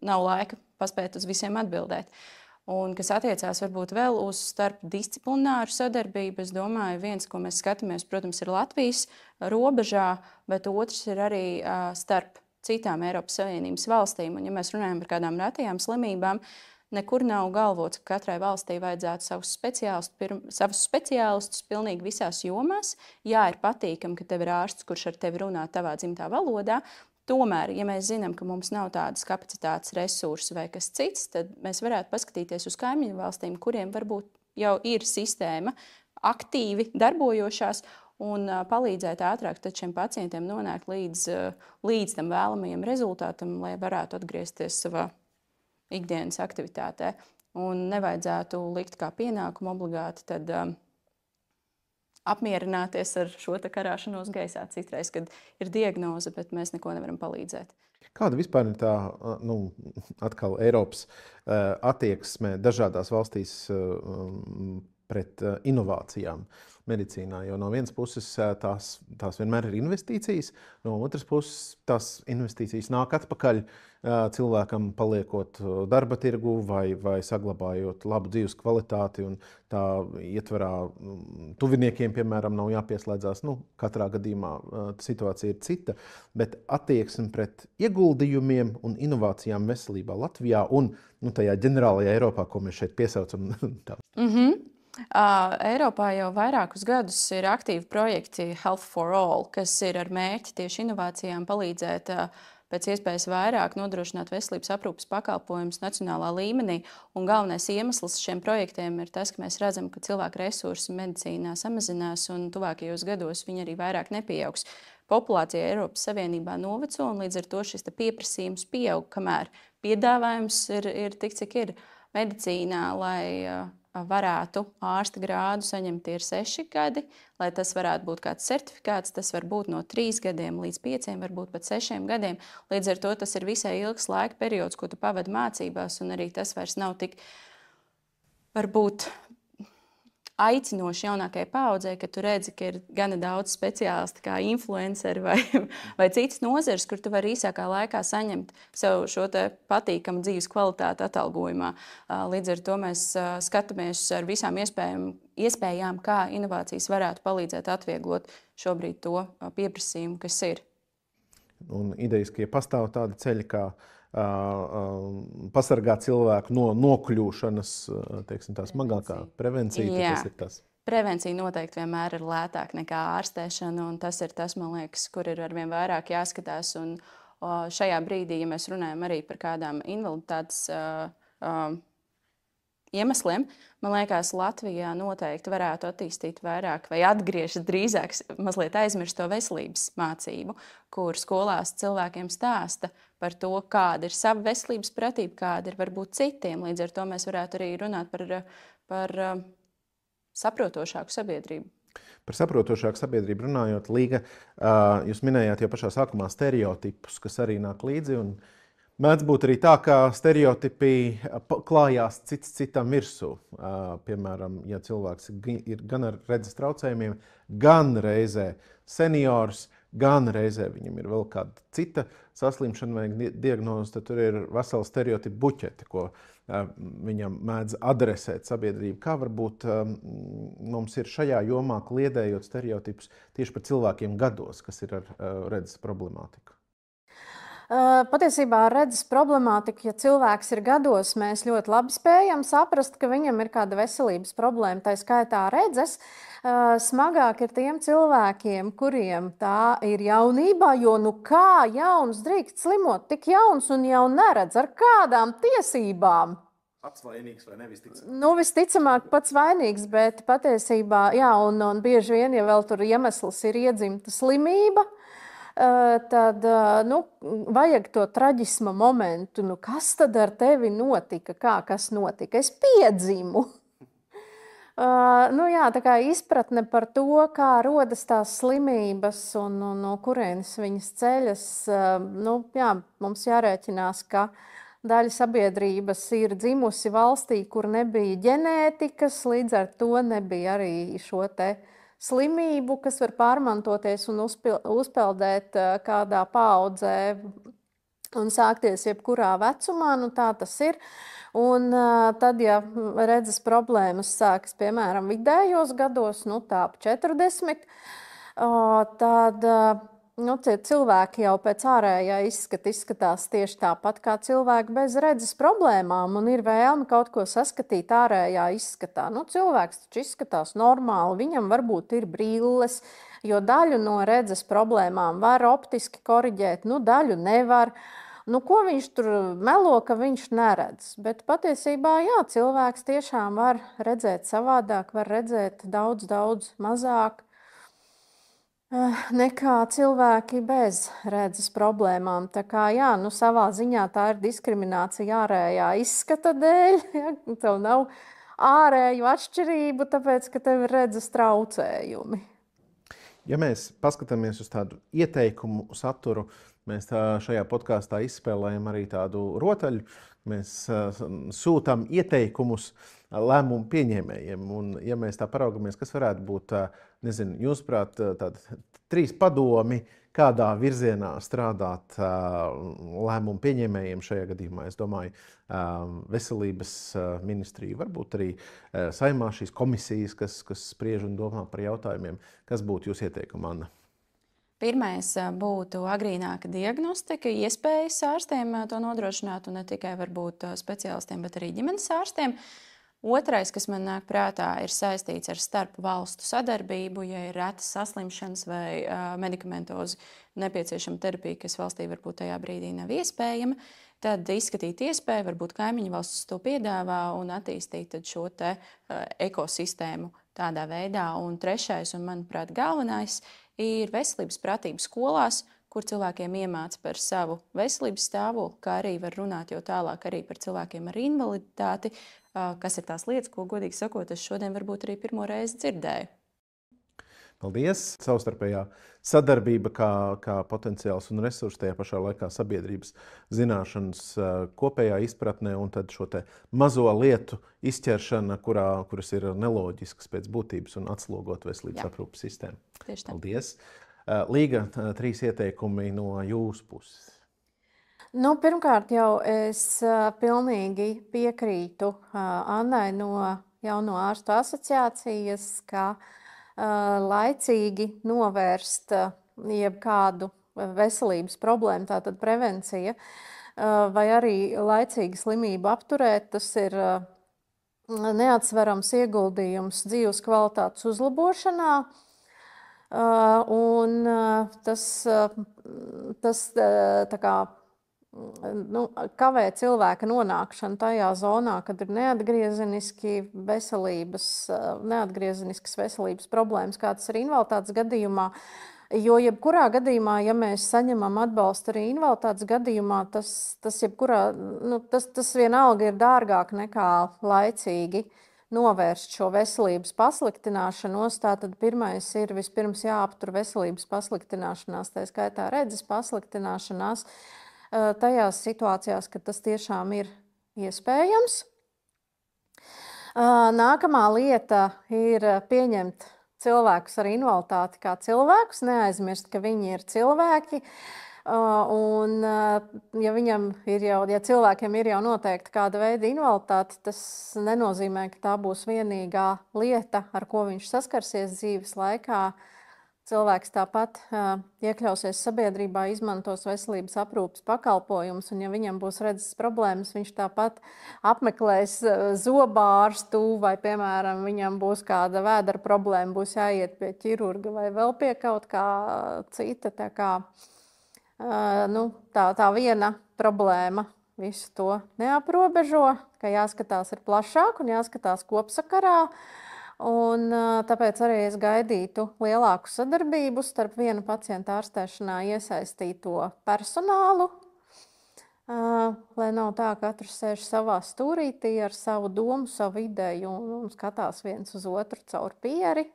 nav laika paspēt uz visiem atbildēt. Un, kas attiecās varbūt vēl uz starpdisciplināru sadarbību, es domāju, viens, ko mēs skatāmies, protams, ir Latvijas robežā, bet otrs ir arī starp citām Eiropas Savienības valstīm. Un, ja mēs runājam par kādām retajām slimībām, nekur nav galvots, ka katrai valstī vajadzētu savus speciālistus pilnīgi visās jomās. Jā, ir patīkami, ka tev ir ārsts, kurš ar tevi runā tavā dzimtā valodā. Tomēr, ja mēs zinām, ka mums nav tādas kapacitātes, resursi vai kas cits, tad mēs varētu paskatīties uz kaimiņu valstīm, kuriem varbūt jau ir sistēma aktīvi darbojošās un palīdzēt ātrāk šiem pacientiem nonākt līdz tam vēlamajam rezultātam, lai varētu atgriezties savā ikdienas aktivitātē. Un nevajadzētu likt kā pienākumu obligāti tad apmierināties ar šo karāšanos gaisā citreiz, kad ir diagnoze, bet mēs neko nevaram palīdzēt. Kāda vispār ir tā atkal Eiropas attieksme dažādās valstīs pret inovācijām medicīnā? Jo no vienas puses tās vienmēr ir investīcijas, no otras puses tās investīcijas nāk atpakaļ cilvēkam paliekot darba tirgu vai saglabājot labu dzīves kvalitāti, un tā ietverā tuviniekiem, piemēram, nav jāpieslēdzās. Katrā gadījumā situācija ir cita, bet attieksme pret ieguldījumiem un inovācijām veselībā Latvijā un tajā ģenerālajā Eiropā, ko mēs šeit piesaucam. Eiropā jau vairākus gadus ir aktīvi projekti Health for All, kas ir ar mērķi tieši inovācijām palīdzēt pēc iespējas vairāk nodrošināt veselības aprūpes pakalpojumus nacionālā līmenī. Un galvenais iemesls šiem projektiem ir tas, ka mēs redzam, ka cilvēku resursi medicīnā samazinās un tuvākajos gados viņi arī vairāk nepieaugs. Populācija Eiropas Savienībā noveco un līdz ar to šis pieprasījums pieaug, kamēr piedāvājums ir tik, cik ir medicīnā, lai varētu ārsta grādu saņemt ir 6 gadi, lai tas varētu būt kāds certifikāts, tas var būt no 3 gadiem līdz 5, varbūt pat 6 gadiem. Līdz ar to tas ir visai ilgs laika periods, ko tu pavadi mācībās, un arī tas vairs nav tik varbūt aicinoši jaunākajai paaudzei, ka tu redzi, ka ir gana daudz speciālisti kā influenceri vai citas nozeres, kur tu vari īsākā laikā saņemt sev šo te patīkamu dzīves kvalitāti atalgojumā. Līdz ar to mēs skatāmies ar visām iespējām, kā inovācijas varētu palīdzēt atvieglot šobrīd to pieprasījumu, kas ir. Un idejas, ka ja pastāv tādi ceļi, kā pasargāt cilvēku no nokļūšanas, teiksim, tā smagākā prevencija, tas ir tas. Prevencija noteikti vienmēr ir lētāka nekā ārstēšana, un tas ir tas, man liekas, kur ir arvien vairāk jāskatās. Un šajā brīdī, ja mēs runājam arī par kādām invaliditātes iemesliem, man liekas, Latvijā noteikti varētu attīstīt vairāk vai atgriežas drīzāk mazliet aizmirst to veselības mācību, kur skolās cilvēkiem stāsta par to, kāda ir sava veselības pratība, kāda ir varbūt citiem. Līdz ar to mēs varētu arī runāt par saprotošāku sabiedrību. Par saprotošāku sabiedrību runājot, Līga, jūs minējāt jau pašā sākumā stereotipus, kas arī nāk līdzi, un mēdz būt arī tā, ka stereotipi klājās cits citam virsū. Piemēram, ja cilvēks ir gan ar redzes traucējumiem, gan reizē seniors, gan reizē viņam ir vēl kāda cita saslimšana vai diagnoze, tad tur ir vesela stereotipu buķete, ko viņam mēdz adresēt sabiedrību. Kā varbūt mums ir šajā jomā kliedējot stereotipus tieši par cilvēkiem gados, kas ir ar redzes problemātiku? Patiesībā ar redzes problemātiku, ja cilvēks ir gados, mēs ļoti labi spējam saprast, ka viņam ir kāda veselības problēma, tā skaitā redzes. Smagāk ir tiem cilvēkiem, kuriem tā ir jaunībā, jo nu kā jauns drīkst slimot, tik jauns un jau neredz ar kādām tiesībām. Pats vainīgs vai nevisticamāk? Nu, visticamāk pats vainīgs, bet patiesībā, jā, un bieži vien, ja vēl tur iemesls ir iedzimta slimība, tad vajag to traģisma momentu. Nu, kas tad ar tevi notika? Kas notika? Es piedzimu. Tā kā izpratne par to, kā rodas tās slimības un no kurienes viņas ceļas, mums jārēķinās, ka daļa sabiedrības ir dzimusi valstī, kur nebija ģenētikas, līdz ar to nebija arī šo te slimību, kas var pārmantoties un uzpeldēt kādā paaudzē un sākties jebkurā vecumā, tā tas ir. Un tad, ja redzes problēmas sākas, piemēram, vidējos gados, tā ap 40, tad cilvēki jau pēc ārējā izskatās tieši tāpat kā cilvēki bez redzes problēmām un ir vēlme kaut ko saskatīt ārējā izskatā. Cilvēks taču izskatās normāli, viņam varbūt ir brilles, jo daļu no redzes problēmām var optiski koriģēt, daļu nevar. Ko viņš tur melo, ka viņš neredz? Bet patiesībā, jā, cilvēks tiešām var redzēt savādāk, var redzēt daudz, daudz mazāk nekā cilvēki bez redzes problēmām. Tā kā, jā, savā ziņā tā ir diskriminācija ārējā izskata dēļ. Ja? Tev nav ārēju atšķirību, tāpēc, ka tev ir redzes traucējumi. Ja mēs paskatāmies uz tādu ieteikumu saturu, mēs šajā podkāstā izspēlējam arī tādu rotaļu. Mēs sūtām ieteikumus lēmumu pieņēmējiem. Un, ja mēs tā paraugamies, kas varētu būt, jūsuprāt, 3 padomi, kādā virzienā strādāt lēmumu pieņēmējiem šajā gadījumā. Es domāju, veselības ministrija, varbūt arī saimā šīs komisijas, kas spriež un domā par jautājumiem. Kas būtu jūsu ieteikumi, Anna? Pirmais būtu agrīnāka diagnostika, iespējas ārstiem to nodrošināt, un ne tikai varbūt speciālistiem, bet arī ģimenes ārstiem. Otrais, kas man nāk prātā, ir saistīts ar starp valstu sadarbību, ja ir retas saslimšanas vai medikamentozi nepieciešama terapija, kas valstī varbūt tajā brīdī nav iespējama, tad izskatīt iespēju, varbūt kaimiņu valstis to piedāvā un attīstīt šo te ekosistēmu tādā veidā. Un trešais, un manuprāt galvenais, ir veselības pratība skolās, kur cilvēkiem iemāca par savu veselības stāvokli, kā arī var runāt jau tālāk arī par cilvēkiem ar invaliditāti, kas ir tās lietas, ko, godīgi sakot, es šodien varbūt arī pirmo reizi dzirdēju. Paldies! Savstarpējā sadarbība kā potenciāls un resurss, tajā pašā laikā sabiedrības zināšanas kopējā izpratnē un tad šo te mazo lietu izķeršana, kuras ir neloģiskas pēc būtības un atslogot veselības aprūpes sistēmu. Tieši tā. Paldies! Līga, 3 ieteikumi no jūsu puses. Pirmkārt, jau es pilnīgi piekrītu Annai no Jauno ārstu asociācijas, ka laicīgi novērst jebkādu veselības problēmu, tātad prevencija, vai arī laicīgi slimību apturēt, tas ir neatsverams ieguldījums dzīves kvalitātes uzlabošanā. Un tas tā kā kavē cilvēka nonākšanu tajā zonā, kad ir neatgriezeniskas veselības problēmas, kā tas ir invaliditātes gadījumā. Jo jebkurā gadījumā, ja mēs saņemam atbalstu arī invaliditātes gadījumā, tas vienalga ir dārgāk nekā laicīgi novērst šo veselības pasliktināšanos. Tātad pirmais ir vispirms jāaptur veselības pasliktināšanās, tā skaitā redzes pasliktināšanās, tajās situācijās, kad tas tiešām ir iespējams. Nākamā lieta ir pieņemt cilvēkus ar invaliditāti kā cilvēkus, neaizmirst, ka viņi ir cilvēki. Un, ja cilvēkiem ir jau noteikti kāda veida invaliditāte, tas nenozīmē, ka tā būs vienīgā lieta, ar ko viņš saskarsies dzīves laikā. Cilvēks tāpat iekļausies sabiedrībā, izmantos veselības aprūpes pakalpojumus, un ja viņam būs redzes problēmas, viņš tāpat apmeklēs zobārstu, vai, piemēram, viņam būs kāda vēdera problēma, būs jāiet pie ķirurga vai vēl pie kaut kā cita. Tā viena problēma visu to neaprobežo, ka jāskatās ir plašāk un jāskatās kopsakarā. Un tāpēc arī es gaidītu lielāku sadarbību starp vienu pacientu ārstēšanā iesaistīto personālu, lai nav tā, ka katrs sēž savā stūrītī ar savu domu, savu ideju un skatās viens uz otru caur pieri.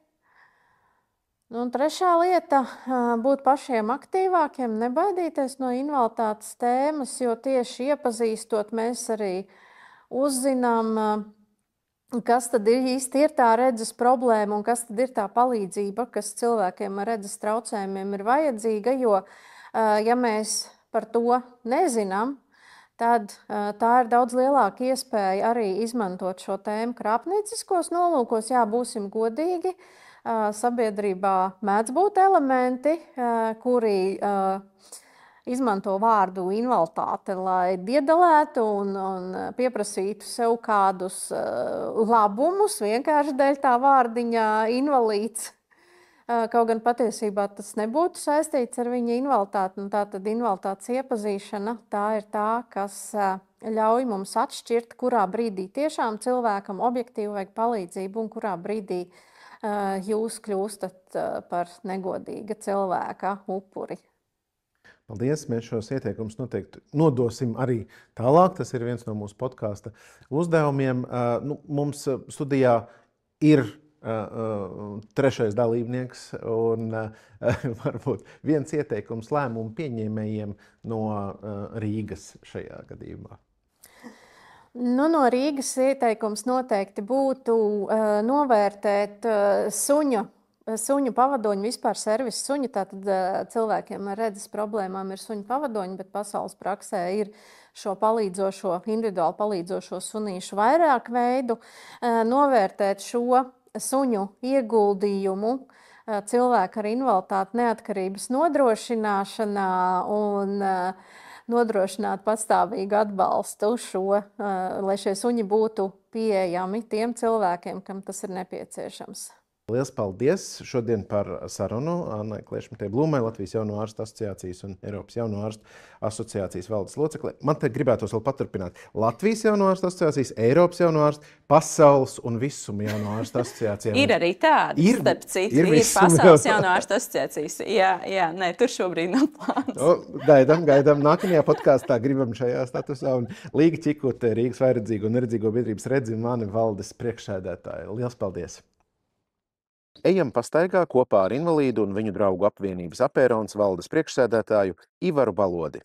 Un trešā lieta – būt pašiem aktīvākiem, nebaidīties no invaliditātes tēmas, jo tieši iepazīstot mēs arī uzzinām, kas tad īsti ir tā redzes problēma un kas tad ir tā palīdzība, kas cilvēkiem ar redzes traucējumiem ir vajadzīga, jo, ja mēs par to nezinām, tad tā ir daudz lielāka iespēja arī izmantot šo tēmu krāpnieciskos nolūkos. Jā, būsim godīgi, sabiedrībā mēdz būt elementi, kuri izmanto vārdu invaliditāte, lai diedelētu un pieprasītu sev kādus labumus, vienkārši dēļ tā vārdiņa invalīds. Kaut gan patiesībā tas nebūtu saistīts ar viņa invaliditāti. Tātad invaliditātes iepazīšana, tā ir tā, kas ļauj mums atšķirt, kurā brīdī tiešām cilvēkam objektīvi vajag palīdzību un kurā brīdī jūs kļūstat par negodīga cilvēka upuri. Paldies! Mēs šos ieteikumus noteikti nodosim arī tālāk. Tas ir viens no mūsu podkāsta uzdevumiem. Mums studijā ir trešais dalībnieks un varbūt viens ieteikums lēmumu pieņēmējiem no Rīgas šajā gadījumā. No Rīgas ieteikums noteikti būtu novērtēt suņu pavadoņu, vispār servisu suņu. Tātad cilvēkiem ar redzes problēmām ir suņu pavadoņi, bet pasaules praksē ir šo individuāli palīdzošo sunīšu vairāk veidu. Novērtēt šo suņu ieguldījumu cilvēku ar invaliditāti neatkarības nodrošināšanā un nodrošināt pastāvīgu atbalstu lai šie suņi būtu pieejami tiem cilvēkiem, kam tas ir nepieciešams. Liels paldies šodien par sarunu Annai Kliešmitei Blūmai, Latvijas Jauno ārstu asociācijas un Eiropas Jauno ārstu asociācijas valdes locekle. Man te gribētos vēl paturpināt. Latvijas Jauno ārstu asociācijas, Eiropas Jauno ārstu, pasaules un visuma Jauno ārstu asociācijām. Ir arī tādi, starp citu, ir pasaules Jauno ārstu asociācijas. Jā, nē, tur šobrīd nav plāns. Gaidām. Nākamajā podkāstā gribam šajā statusā un Līga Čikute, Rīgas vairedzīgo un neredzīgo biedrības Redzi mani valdes priekšsēdētāja. Liels paldies! Ejam pastaigā kopā ar invalīdu un viņu draugu apvienības Apērons valdes priekšsēdētāju Ivaru Balodi.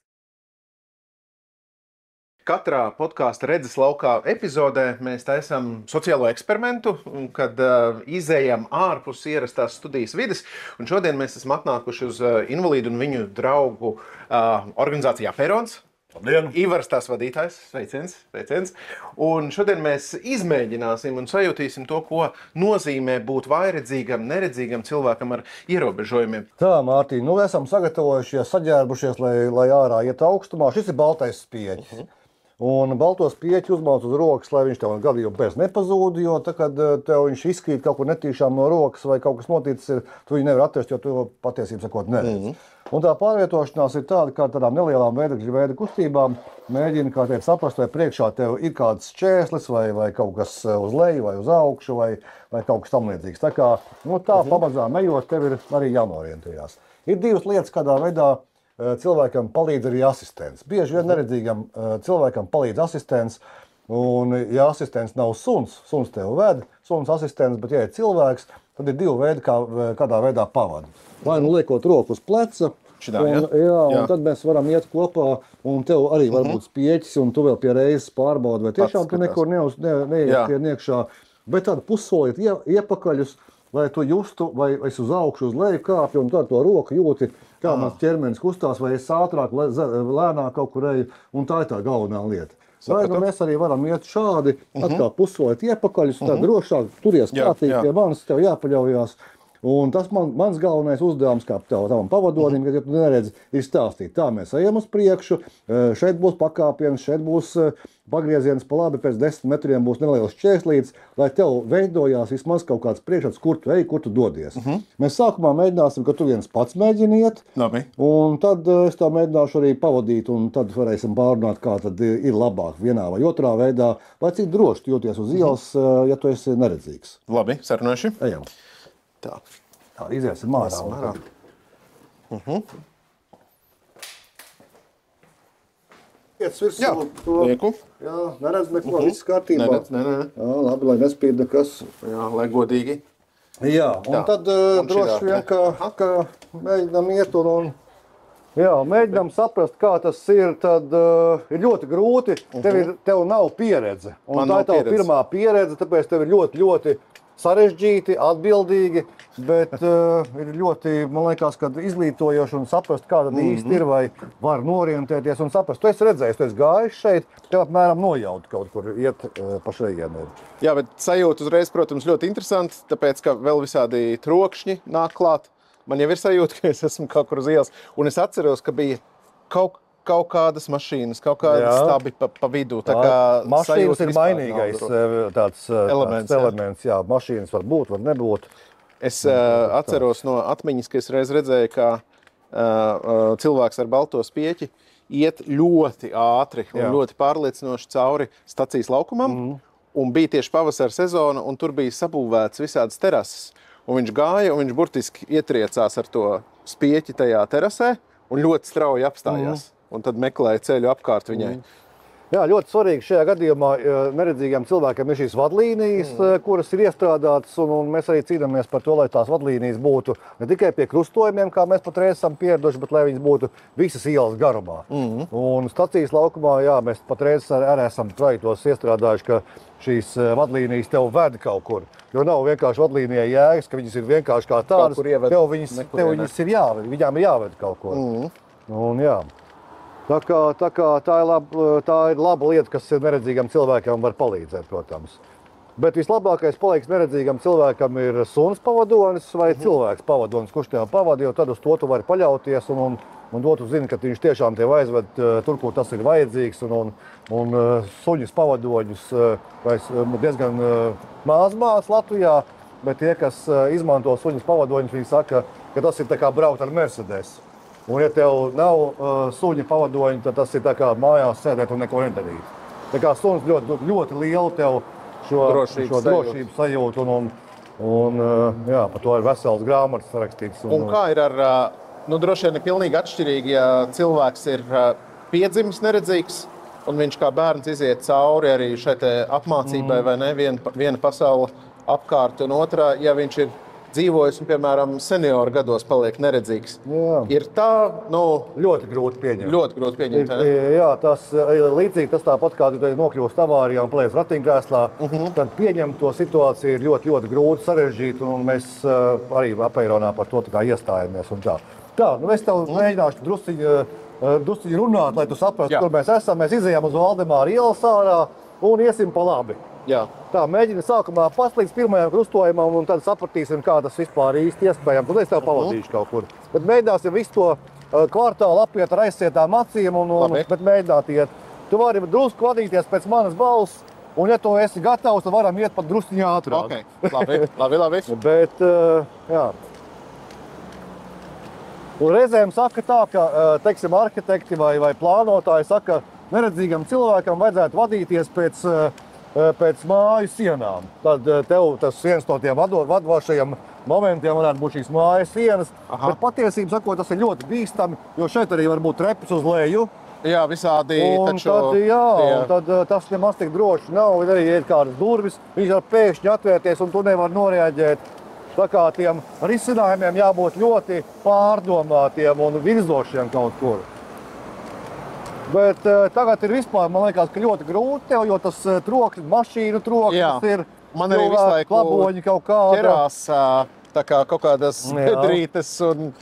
Katrā podkāsta Redzes laukā epizodē mēs taisām sociālo eksperimentu, kad izējam ārpus ierastās studijas vides. Un šodien mēs esam atnākuši uz invalīdu un viņu draugu organizāciju Apērons. Labdien! Ivars tās vadītājs. Sveiciens. Un šodien mēs izmēģināsim un sajutīsim to, ko nozīmē būt vairedzīgam, neredzīgam cilvēkam ar ierobežojumiem. Tā, Mārtiņ, esam sagatavojušies, saģērbušies, lai ārā iet augstumā. Šis ir baltais spieķis. Un baltos spieķi uzmauc uz rokas, lai viņš tev gadījumā bez nepazūd, jo tad, kad tev viņš izkrīt kaut kur netīšām no rokas vai kaut kas noticis, tu viņu nevar atrast, jo tu patiesībā sakot neredzi. Un tā pārvietošanās ir tāda, kā tādām nelielām veidekļu veida kustībām, mēģina, kā teikt, saprast, vai priekšā tev ir kāds šķēslis vai kaut kas uz leju vai uz augšu vai kaut kas tam līdzīgs. Tā kā, tā pamazām ejot, tev ir arī jānorientējās. Ir divas lietas, kādā veidā cilvēkam palīdz arī asistents. Bieži vien neredzīgam cilvēkam palīdz asistents, un ja asistents nav suns tev ved, suns asistents, bet ja ir cilvēks, tad ir divi veidi, kādā veidā pavada. Vai nu liekot roku uz pleca, un tad mēs varam iet kopā, un tev arī var būt spieķis, un tu vēl pie reizes pārbaudi, vai tiešām tu nekur neiet pie niekšā, bet tādu pussolīt iepakaļus, lai tu justu, vai es uz augšu, uz leju kāpju, un tad to roku jūti, kā mans ķermenis kustās, vai es ātrāk, lēnāk kaut kur eju, un tā ir tā galvenā lieta. Vai nu mēs arī varam iet šādi, atkal pussolīt iepakaļus, tad drošāk turies kārtīgi pie manis, tev jāpaļaujās. Un tas mans galvenais uzdevums, kā tavam pavadonim, kad ja tu neredzi, ir stāstīt. Tā mēs ejam uz priekšu, šeit būs pakāpiens, šeit būs pagrieziens pa labi, pēc 10 metriem būs neliels šķērslīts, lai tev veidojās vismaz kaut kāds priekšstats, kur tu ej, kur tu dodies. Mēs sākumā mēģināsim, ka tu viens pats mēģini iet, un tad es tā mēģināšu arī pavadīt, un tad varēsim pārunāt, kā tad ir labāk vienā vai otrā veidā, vai cik droši tu jūties uz ielas, ja tu esi neredzīgs. Labi, sarunājuši. Ejam. Tā, iziesim ārā. Iet virsū. Lieku. Jā, neredz neko, viss kārtībā. Neredz. Jā, labi, lai nespīd nekas. Jā, lai godīgi. Jā, un tad droši vien, ka mēģinām iet un mēģinām saprast, kā tas ir, tad ir ļoti grūti. Tev nav pieredze. Un tā ir tava pirmā pieredze, tāpēc tev ir ļoti sarežģīti, atbildīgi, bet ir ļoti, man liekas, kad izglītojoši un saprast, kā tad īsti ir, vai var norientēties un saprast. Tu esi redzējis, tu esi gājis šeit, tev apmēram nojauti kaut kur iet pa šejienē. Jā, bet sajūta uzreiz, protams, ļoti interesanti, tāpēc, ka vēl visādi trokšņi nāk klāt. Man jau ir sajūta, ka es esmu kaut kur uz ielas, un es atceros, ka bija kaut kādas mašīnas, kaut kādi stabi pa vidu. Mašīnas ir mainīgais tāds elements. Jā, mašīnas var būt, var nebūt. Es atceros no atmiņas, ka es reiz redzēju, ka cilvēks ar balto spieķi iet ļoti ātri un ļoti pārliecinoši cauri stacijas laukumam. Un bija tieši pavasara sezona, un tur bija sabūvēts visādas terases. Un viņš gāja, un viņš burtiski ietriecās ar to spieķi tajā terasē un ļoti strauji apstājās. Un tad meklēja ceļu apkārt viņai. Jā, ļoti svarīgi šajā gadījumā neredzīgiem cilvēkiem ir šīs vadlīnijas, kuras ir iestrādātas, un mēs arī cīnāmies par to, lai tās vadlīnijas būtu ne tikai pie krustojumiem, kā mēs patreiz esam pieraduši, bet lai viņas būtu visas ielas garumā. Un stacijas laukumā, mēs patreiz arī esam projektos iestrādājuši, ka šīs vadlīnijas tev ved kaut kur. Jo nav vienkārši vadlīnijai jēgas, ka viņas ir vienkārši kā tādas, tev viņas ir jāved, viņām ir jāved kaut kur. Un Tā ir laba lieta, kas neredzīgam cilvēkam var palīdzēt, protams. Bet vislabākais palīgs neredzīgam cilvēkam ir suns pavadonis vai cilvēks pavadonis, kurš tev pavada, jo tad uz to tu vari paļauties un un tu zini, ka viņš tiešām tev aizved tur, kur tas ir vajadzīgs, un suņus pavadoņus diezgan maz Latvijā, bet tie, kas izmanto suņus pavadoņus, viņi saka, ka tas ir tā kā braukt ar Mercedes. Un ja tev nav suņa pavadoņi, tad tas ir tā kā mājās sēdēt un neko nedarīt. Tā kā suns ļoti lielu tev šo drošības sajūtu, un jā, par to ir vesels grāmatas rakstīts. Un kā ir ar, droši vien ir pilnīgi atšķirīgi, ja cilvēks ir piedzimis neredzīgs, un viņš kā bērns iziet cauri arī šai apmācībai, vai ne, viena pasaule apkārt, un otrā, ja viņš ir dzīvojis un, piemēram, senioru gados paliek neredzīgs. Jā. Ir tā, ļoti grūti pieņemt. Ļoti grūti pieņemt, Jā, tas līdzīgi tas tāpat, kā tu nokļūst avārijā un paliec ratiņkrēslā, tad pieņemt to situāciju ir ļoti, ļoti grūti, sarežģīti, un mēs arī Apeironā par to tā iestājamies un tā. Tā, es tev mēģināšu drusciņi runāt, lai tu saprastu, kur mēs esam. Mēs izejām uz Valdemāra ielas ārā un iesim pa labi. Jā. Tā, mēģini sākumā pats līdz pirmajam krustojumam, un tad sapratīsim, kā tas vispār īsti iespējams. Tad es tev pavadīšu kaut kur. Bet mēģināsim visu to kvartālu apiet ar aizsietām acīm, bet mēģināt iet. Tu vari drusku vadīties pēc manas balss, un ja tu esi gatavs, tad varam iet pat drusciņā ātrāk. Okay. Labi. Bet, jā. Un reizēm saka tā, ka, teiksim, arhitekti vai plānotāji saka, neredzīgam cilvēkam vajadzētu vadīties pēc māju sienām. Tad tev tas viens no tiem vadošajiem momentiem varētu būt šīs mājas sienas. Bet patiesībā sakot, tas ir ļoti bīstami, jo šeit arī var būt trepes uz leju. Jā, visādi taču. Tad tas nemaz tik droši nav. Arī ir kādas durvis, viņš var pēkšņi atvērties un tu nevar noreaģēt. Tā kā tiem risinājumiem jābūt ļoti pārdomātiem un virzošiem kaut kur. Bet tagad ir vispār, man liekas, ka ļoti grūti tev, jo tas troklis, mašīnu troklis ir, man arī visu laiku klaboņi kaut kāda. Ķerās tā kā kaut kādas bedrītes un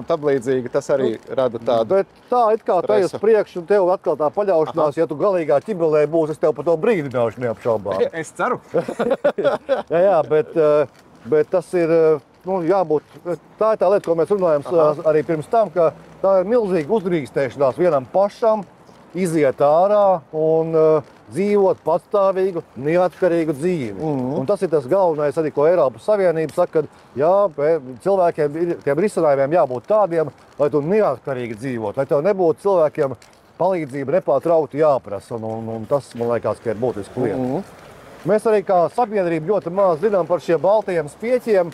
tam līdzīgi, tas arī rada tādu. Bet tā it kā te uz priekšu un tev atkal tā paļaušanās, ja tu galīgā ķibelē būs, es tev par to brīdināšu neapšaubām. Es ceru. jā, bet tas ir, jābūt, tā ir tā lieta, ko mēs runājam arī pirms tam, ka tā ir milzīga uzdrīkstēšanās vienam pašam, iziet ārā un dzīvot patstāvīgu, neatkarīgu dzīvi. Un tas ir tas galvenais arī, ko Eiropas Savienība saka, ka cilvēkiem tiem risinājumiem jābūt tādiem, lai tu neatkarīgi dzīvot, lai tev nebūtu cilvēkiem palīdzība nepārtraukti jāprasa. Un tas, man liekas, ka ir būtiski lieta. Mēs arī kā sabiedrība ļoti maz zinām par šiem baltajiem spieķiem,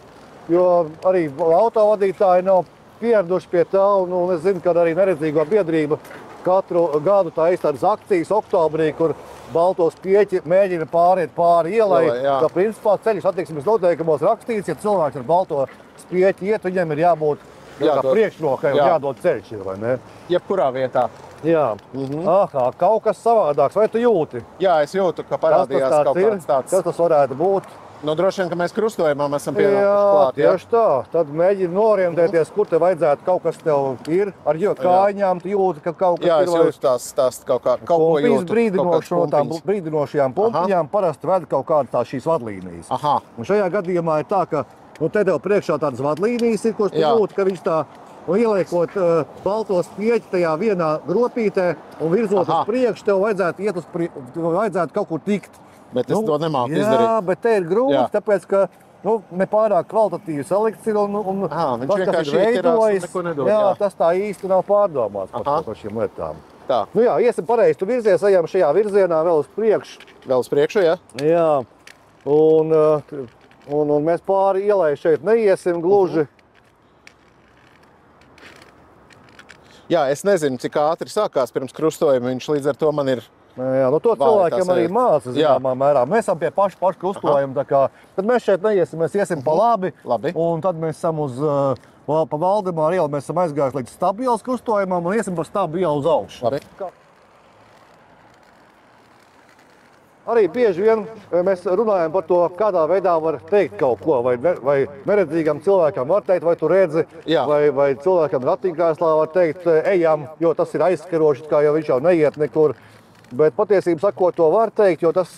jo arī autovadītāji nav pieraduši pie tā, un es zinu, ka arī neredzīgo biedrība katru gadu taisa tādas akcijas oktobrī, kur balto spieķi mēģina pāriet pāri ielai. Tā principā ceļu satiksmes noteikumos rakstīts, ja cilvēks ar balto spieķi iet, viņam ir jābūt priekšrokai un jādod ceļš, vai ne? Jebkurā vietā. Jā. Kaut kas savādāks. Vai tu jūti? Jā, es jūtu, ka parādījās kaut kāds tāds. Kas tas varētu būt? Droši vien, ka mēs krustojumam esam pienākuši klāt. Jā, tieši tā. Tad mēģini norientēties, kur te vajadzētu kaut kas tev ir. Ar kājām tu jūti, ka kaut kas ir. Jā, es jūtu tās kaut ko jūtu. No tām brīdinošajām pumpiņām parasti ved kaut kādas šīs vadlīnijas. Un šajā gadījumā ir tā, ka te tev priekšā tādas vadlīnijas ir, ko tu jūti, ka viņš tā ieliekot balto spieķi tajā vienā gropītē un virzot uz priekšu, tev vajadzētu kaut kur tikt. Bet es to nemāku izdarīt. Jā, bet te ir grūti, tāpēc, ka nepārāk kvalitatīvi salikts ir un viņš tas, kas ir veidojis, tas tā īsti nav pārdomāts par šīm lietām. Tā. Iesim pareizi, tu virzies, ejam šajā virzienā vēl uz priekšu. Vēl uz priekšu, jā? Jā, un mēs pāri ielai šeit neiesim gluži. Jā, es nezinu, cik ātri sākās pirms krustojuma, viņš līdz ar to man ir Jā, to cilvēkiem arī māca, zināmā mērā. Mēs esam pie pašu krustojuma, tā kā, tad mēs šeit neiesim, mēs iesim pa labi. Un tad mēs esam pa Valdemāra ielu, mēs esam aizgājuši līdz Stabu ielas krustojumam un iesim pa Stabu ielu uz augšu. Arī bieži vien mēs runājam par to, kādā veidā var teikt kaut ko, vai neredzīgam cilvēkam var teikt, vai tu redzi, vai cilvēkam ratiņkrēslā var teikt, ejam, jo tas ir aizskaroši, kā jau viņš jau neiet nekur. Bet patiesībā sakot, to var teikt, jo tas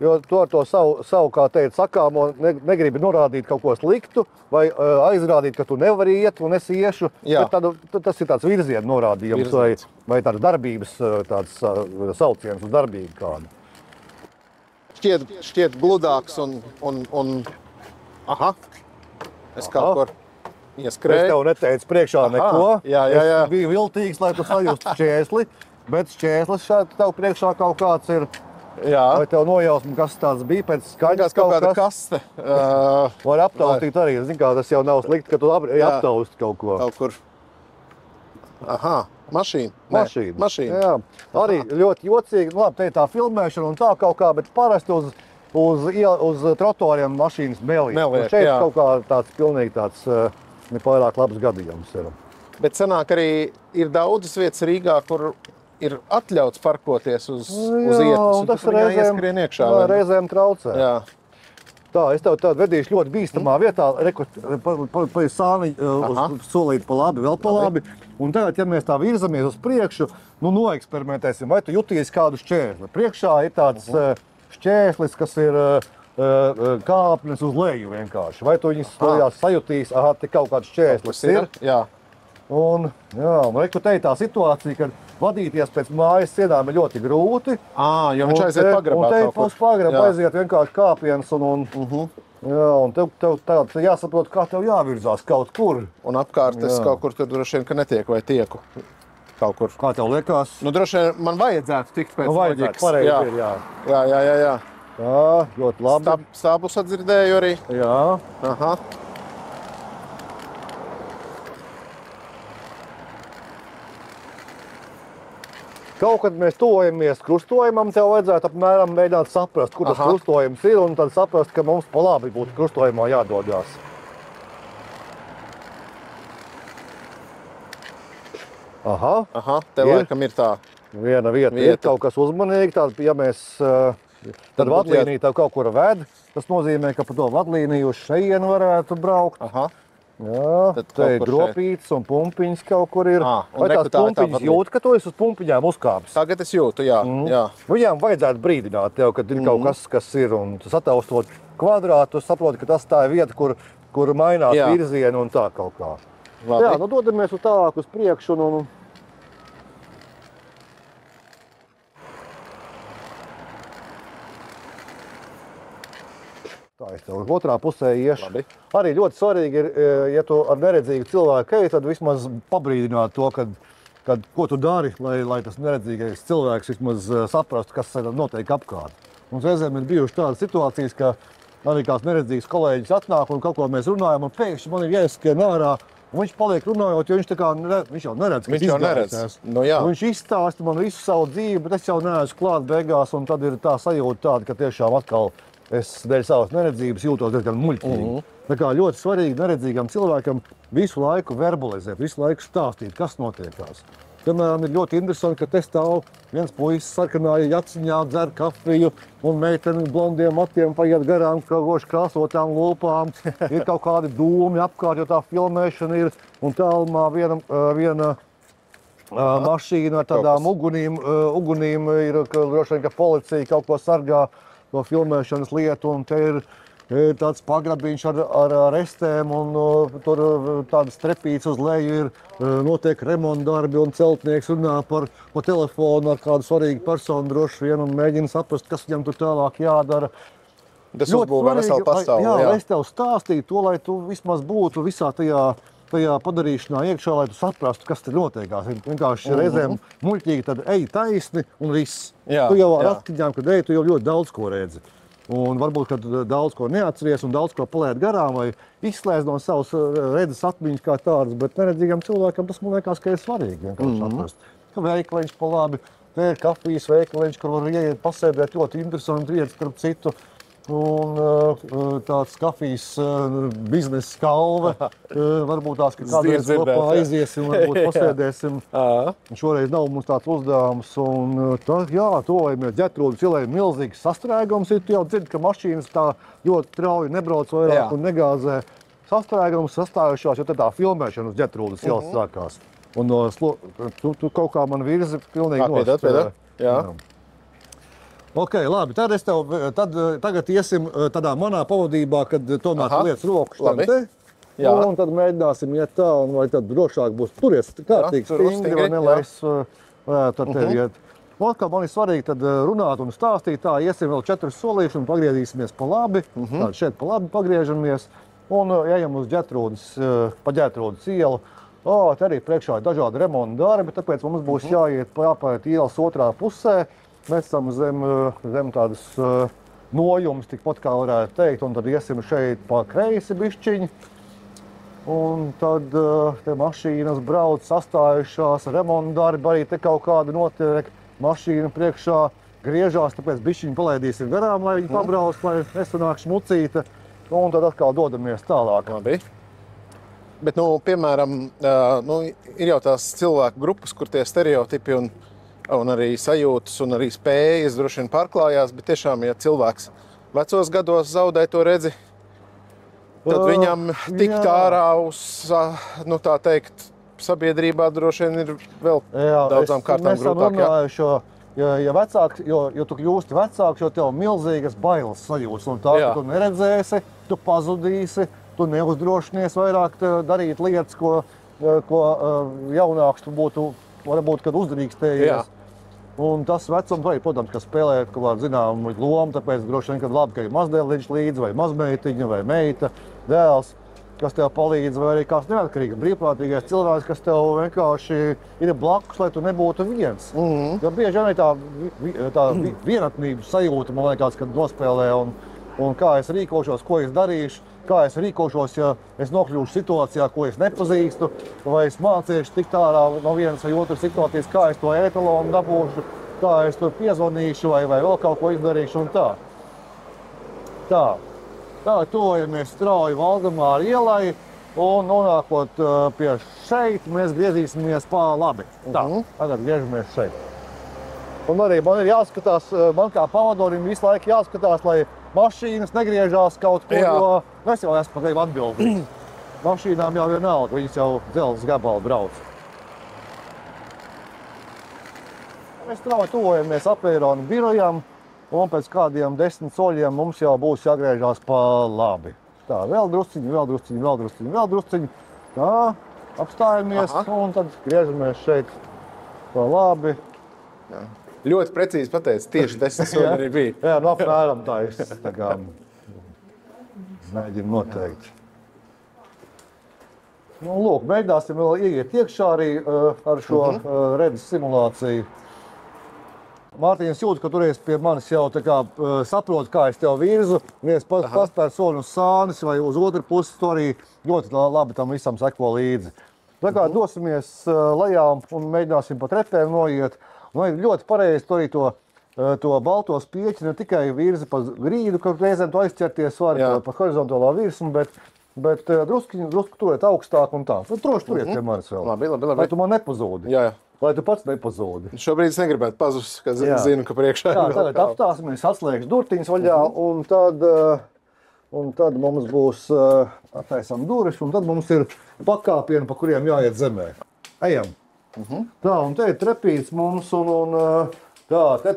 Jo tu ar to savu kā teikt, sakāmo negribi norādīt kaut ko sliktu vai aizrādīt, ka tu nevari iet un es iešu. Tas ir tāds virziena norādījums vai tāds darbības tāds sauciens uz darbību kādu. Šķiet gludāks un aha, es kaut kur ieskrēju. Es tev neteicu priekšā neko. Jā. Es biju viltīgs, lai tu sajustu šķēsli, bet šķēslis šeit tev priekšā kaut kāds ir. Jā. Vai tev nojausmi, kas tāds bija pēc skaņas kaut kāda kaste. Var aptaustīt arī. Zini, kā tas jau nav slikti, ka tu aptausti kaut ko. Kaut kur. Aha, mašīna. Mašīna. Jā. Arī ļoti jocīgi. Labi, te ir tā filmēšana un tā kaut kā, bet parasti uz trotuāriem mašīnas melī. Šeit kaut kā tāds pilnīgi tāds nepārāk labs gadījums ir. Bet sanāk arī ir daudzas vietas Rīgā, kur ir atļauts parkoties uz ietas, un tas ieskrien iekšā. Reizēm traucē. Jā. Tā, es tev vedīšu ļoti bīstamā vietā, pa sāni solīt pa labi, vēl pa labi. Un tagad, ja mēs tā virzamies uz priekšu, noeksperimentēsim, vai tu juties kādu šķērsli. Priekšā ir tāds šķērslis, kas ir kāpnes uz leju vienkārši. Vai tu viņus sajutīs, te kaut kāds šķērslis ir? Jā. Un reku te ir tā situācija, kad vadīties pēc mājas sienām ir ļoti grūti. Jo viņš aiziet pagrabā. Un te uz pagrabā aiziet vienkārši kāpiens un tev jāsaprot, kā tev jāvirzās kaut kur. Un apkārt es kaut kur tur droši vien, ka netieku vai tieku. Kaut kur. Kā tev liekas? Droši vien man vajadzētu tikt pēc loģikas. Pareizi ir, jā. Tā, ļoti labi. Stābus atdzirdēju arī. Jā. Aha. Kaut kad mēs tuvojamies krustojumam, tev vajadzētu apmēram mēģināt saprast, kur tas krustojums ir, un tad saprast, ka mums pa labi būtu krustojumā jādodās. Aha, te laikam ir tā. Viena vieta. Ir kaut kas uzmanīgi, ja mēs, tad vadlīnija tev kaut kur ved, tas nozīmē, ka pa to vadlīniju uz šejienu varētu braukt. Aha. Jā, te ir gropītes un pumpiņas kaut kur ir. Vai tās pumpiņas jūt, ka tu esi uz pumpiņām uzkāpis? Tagad es jūtu, jā. Viņām vajadzētu brīdināt tev, kad ir kaut kas, kas ir, un sataustot kvadrātu, tu saproti, ka tas tā ir vieta, kur mainās virzienu un tā kaut kā. Labi. Jā, dodamies tālāk uz priekšu un tā es tev otrā pusē iešu. Labi. Arī ļoti svarīgi ir, ja tu ar neredzīgu cilvēku ej, tad vismaz pabrīdināt to, kad ko tu dari, lai tas neredzīgais cilvēks vismaz saprastu, kas notiek apkārt. Mums reizēm ir bijušas tādas situācijas, ka arī kāds neredzīgs kolēģis atnāk un kaut ko mēs runājam, un pēkšņi man ir jāizskrien ārā, un viņš paliek runājot, jo viņš jau neredz, kas izgājās. Viņš izstāsta man visu savu dzīvi, bet es jau neesmu klāt beigās, un tad ir tā sajūta tāda, ka tiešām atkal es dēļ savas neredzības jūtos diezgan muļķīgi. Tā kā ļoti svarīgi neredzīgam cilvēkam visu laiku verbalizēt, visu laiku stāstīt, kas notiekās. Piemēram, ir ļoti interesanti, ka te stāv viens puisis sarkanāja jaciņā, dzer kafiju, un meiteni blondiem matiem paiet garām goši krāsotām lūpām. Ir kaut kādi dūmi apkārt, jo tā filmēšana ir, un tālumā viena mašīna ar tādām ugunīm ir, droši vien, ka policija kaut ko sargā no filmēšanas lietu, un te ir tāds pagrabiņš ar restēm, un tur tādas trepītes uz leju ir, notiek remontdarbi, un celtnieks runā par telefonu ar kādu svarīgu personu droši vien, un mēģina saprast, kas viņam tur tālāk jādara. Tas uzbūvē veselu pasauli. Jā, es tev stāstīju to, lai tu vismaz būtu visā tajā padarīšanā iekšā, lai tu saprastu, kas te notiekās. Vienkārši reizēm muļķīgi tad ej taisni un viss. Tu jau ar attiņām, kad ej, tu jau ļoti daudz ko redzi. Un varbūt, kad daudz ko neatceries un daudz ko paliet garām vai izslēdz no savas redzes atmiņas kā tādas, bet neredzīgam cilvēkam tas man liekas, ka ir svarīgi vienkārši saprast. Ka veikaliņš pa labi, te ir kafijas veikaliņš, kur var ieiet pasēdēt ļoti interesanti vietas starp citu. Un tāds kafijas biznesa kalve, varbūt tās, ka kādreiz kopā aiziesim, varbūt pasēdēsim. Šoreiz nav mums tāds uzdevums, un tuvojamies Ģertrūdes ielai, milzīgs sastrēgums ir, tu jau dzirdi, ka mašīnas tā ļoti trauji nebrauc vairāk un negāzē. Sastrēgums sastājušās, jo te tā filmēšana uz Ģertrūdes ielas sākās. Un tu kaut kā man virzi pilnīgi nost. Jā. Ok, labi, tagad iesim tādā manā pavadībā, kad tomēr tu liec rokas labi. te. Jā. Un tad mēģināsim iet tā, un vai tad drošāk būs turies kārtīgi stingri, vai ne, lai es varētu ar tevi iet. Un kā man ir svarīgi tad runāt un stāstīt, tā iesim vēl 4 solīši un pagriezīsimies pa labi. Tātad šeit pa labi pagriežamies un ejam uz Ģertrūdes, pa Ģertrūdes ielu. Te arī priekšā ir dažādi remonta darbi, tāpēc mums būs jāpaiet ielas otrā pusē. Mēs esam zem tādas nojumas, tikpat kā varētu teikt, un tad iesim šeit pa kreisi bišķiņi. Un tad te mašīnas brauc sastājušās, remonta darbi arī te kaut kādi notiek. Mašīna priekšā griežās, tāpēc bišķiņu palaidīsim garām, lai viņi pabrauc, lai nesanāk šmucīta. Un tad atkal dodamies tālāk. Labi. Bet, piemēram, ir jau tās cilvēku grupas, kur tie stereotipi un arī sajūtas un arī spējas droši vien pārklājās, bet tiešām, ja cilvēks vecos gados zaudē to redzi, tad viņam tikt ārā uz, tā teikt, sabiedrībā droši vien ir vēl daudzām kārtām grūtāk. Jo tu kļūsti vecāks, jo tev milzīgas bailes sajūtas. Un tā, ka tu neredzēsi, tu pazudīsi, tu neuzdrošinies vairāk darīt lietas, ko jaunāks tu būtu, varbūt, kad uzdrīkstējies. Un tas vecums arī, protams, ka spēlē kaut kādu zināmu lomu, tāpēc droši vien, kad labi, ka ir mazdēliņš līdzi, vai mazmeitiņa, vai meita, dēls, kas tev palīdz, vai arī kāds neatkarīgs, brīvprātīgais cilvēks, kas tev vienkārši ir blakus, lai tu nebūtu viens. Jo bieži arī tā vienatnības sajūta, man liekas, kad nospēlē un kā es rīkošos, ko es darīšu, kā es rīkošos, ja es nokļūšu situācijā, ko es nepazīstu, vai es mācīšu tikt ārā no vienas vai otras situācijas, kā es to etalonu dabūšu, kā es tur piezvanīšu vai vēl kaut ko izdarīšu un tā. Tā, tuvojamies strauji Valdemāra ielai un nonākot pie šeit, mēs griezīsimies pa labi. Tā, tagad griežamies šeit. Un arī man ir jāskatās, man kā pavadonim visu laiku jāskatās, lai mašīnas negriežās kaut ko, jo es jau esmu par tevi atbildīgs. Mašīnām jau vienalga, viņas jau dzelzs gabalu brauc. Mēs strauji tuvojamies Apveirona birojam, un pēc kādiem 10 soļiem mums jau būs jāgriežās pa labi. Tā, vēl drusciņi. Tā, apstājamies, un tad griežamies šeit pa labi. Jā. Ļoti precīzi pateici, tieši 10 soļi arī bija. Jā, apmēram tā es mēģinu noteikt. Lūk, mēģināsim vēl ieiet iekšā arī ar šo redzes simulāciju. Mārtiņš jūt, ka turies pie manis jau saprot, kā es tev virzu. Viens paspēr soli uz sānis vai uz otru pusi, to arī ļoti labi tam visam seko līdzi. Tā kā dosimies lejā un mēģināsim pa trepēm noiet. Un ir ļoti pareizi to arī to balto spieķi, ne tikai virzi pa grīdu, ka reizēm tu aizķerties var pa horizontālā virsmu, bet drusku turiet augstāk un tā. Droši turiet pie manis vēl. Labi. Lai tu man nepazūdi. Jā. Lai tu pats nepazūdi. Šobrīd es negribētu pazust, ka zinu, ka priekšā ir tagad apstāsimies, atslēgšu durtiņas vaļā, un tad mums būs attaisam duris, un tad mums ir pakāpieni, pa kuriem jāiet zemē. Ejam. Tā, un te ir trepīts mums, un tā, te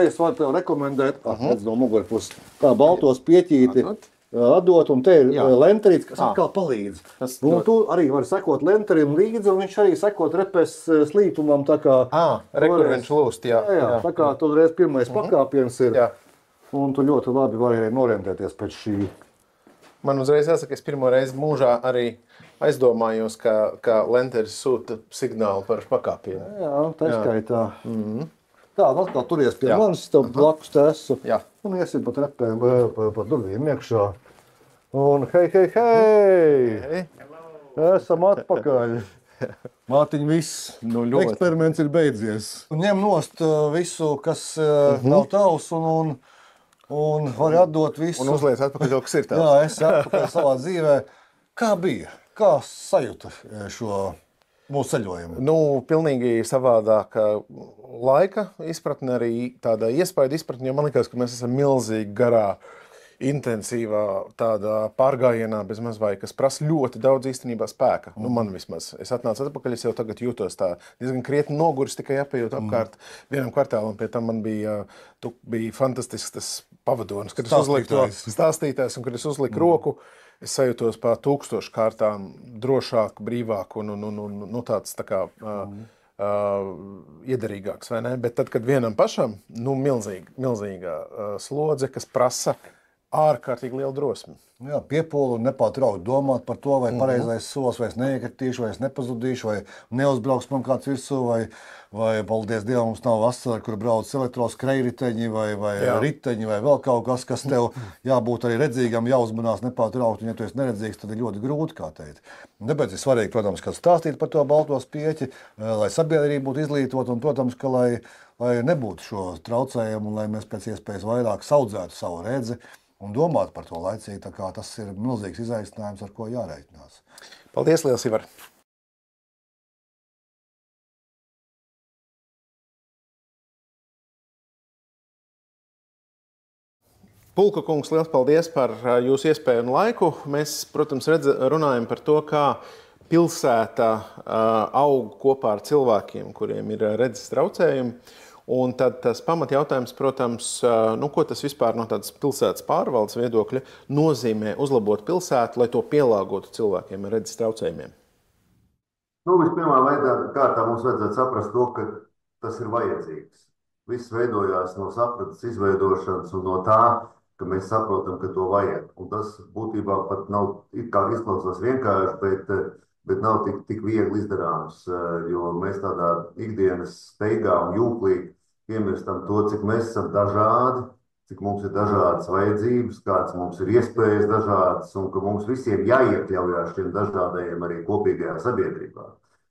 es varu tev rekomendēt, redz no mugurpuses, tā baltos pieķīti atdot, un te ir lenterīts, kas atkal palīdz. Un tu arī vari sekot lenterim līdzi, un viņš arī sekot repes slīpumam, tā kā... Rekur viņš lūst, jā. Tā kā tu reiz pirmais pakāpiens ir, un tu ļoti labi vari arī norientēties pēc šī. Man uzreiz jāsaka, es pirmo reizi mūžā arī aizdomājos, ka lenteris sūta signālu par pakāpienu. Jā, tā skaitā. Tā, atkal turies pie manis, tev blakus tesu. Un iesim pa trepēm, pa durvīm iekšā. Un hei! Esam atpakaļ. Mātiņ, viss. Eksperiments ir beidzies. Ņem nost visu, kas nav tavs, un vari atdot visu. Un uzliec atpakaļ to, kas ir tavs. Jā, es atpakaļ savā dzīvē. Kā bija? Kā sajūta šo mūsu ceļojumu? Pilnīgi savādāka laika izpratne, arī tāda iespēja izpratne, jo man likās, ka mēs esam milzīgi garā intensīvā tādā pārgājienā bez maz vai, kas prasa ļoti daudz īstenībā spēka. Nu, man vismaz. Es atnācu atpakaļ, es jau tagad jūtos tā diezgan krietni noguris, tikai apējot apkārt vienam kvartālam. Pie tam man bija fantastisks tas pavadonis, kad es uzliku to stāstītājs un kad es uzliku roku, es sajūtos pa 1000 kārtām drošāk, brīvāk un tāds tā kā iederīgāks, vai ne? Bet tad, kad vienam pašam, milzīga slodze, kas prasa ārkārtīgi lielu drosmi. Jā, piepūli un nepārtraukti domāt par to, vai pareizais solis, vai es neiekritīšu, vai es nepazudīšu, vai neuzbrauks man kāds virsū, vai paldies Dievam, mums nav vasara, kur brauc elektroskrejriteņi, vai riteņi, vai vēl kaut kas tev jābūt arī redzīgam, jāuzmanās nepārtraukti, un ja tu esi neredzīgs, tad ir ļoti grūti, kā teikt. Tāpēc ir svarīgi, protams, kad stāstīt par to balto spieķi, lai sabiedrība būtu izglītota, un, protams, ka lai nebūtu šo traucējumu, un lai mēs pēc iespējas vairāk saudzētu savu redzi, un domāt par to laicīgi, tā kā tas ir milzīgs izaicinājums, ar ko jāreikinās. Paldies, liels, Ivar! Pulka kungs, liels paldies par jūsu iespēju un laiku. Mēs, protams, runājam par to, kā pilsēta aug kopā ar cilvēkiem, kuriem ir redzes traucējumi. Un tad tas pamatjautājums, protams, ko tas vispār no tādas pilsētas pārvaldes viedokļa nozīmē uzlabot pilsētu, lai to pielāgotu cilvēkiem ar redzes traucējumiem? Vispirmā kārtā mums vajadzētu saprast to, ka tas ir vajadzīgs. Viss veidojās no saprates izveidošanas un no tā, ka mēs saprotam, ka to vajag. Un tas būtībā pat nav, it kā izklausās vienkārši, bet nav tik viegli izdarāms, jo mēs tādā ikdienas steigā un jūklīgi piemirstam to, cik mēs esam dažādi, cik mums ir dažādas vajadzības, kāds mums ir iespējas dažādas, un ka mums visiem jāiekļaujās šiem dažādajiem arī kopīgajā sabiedrībā.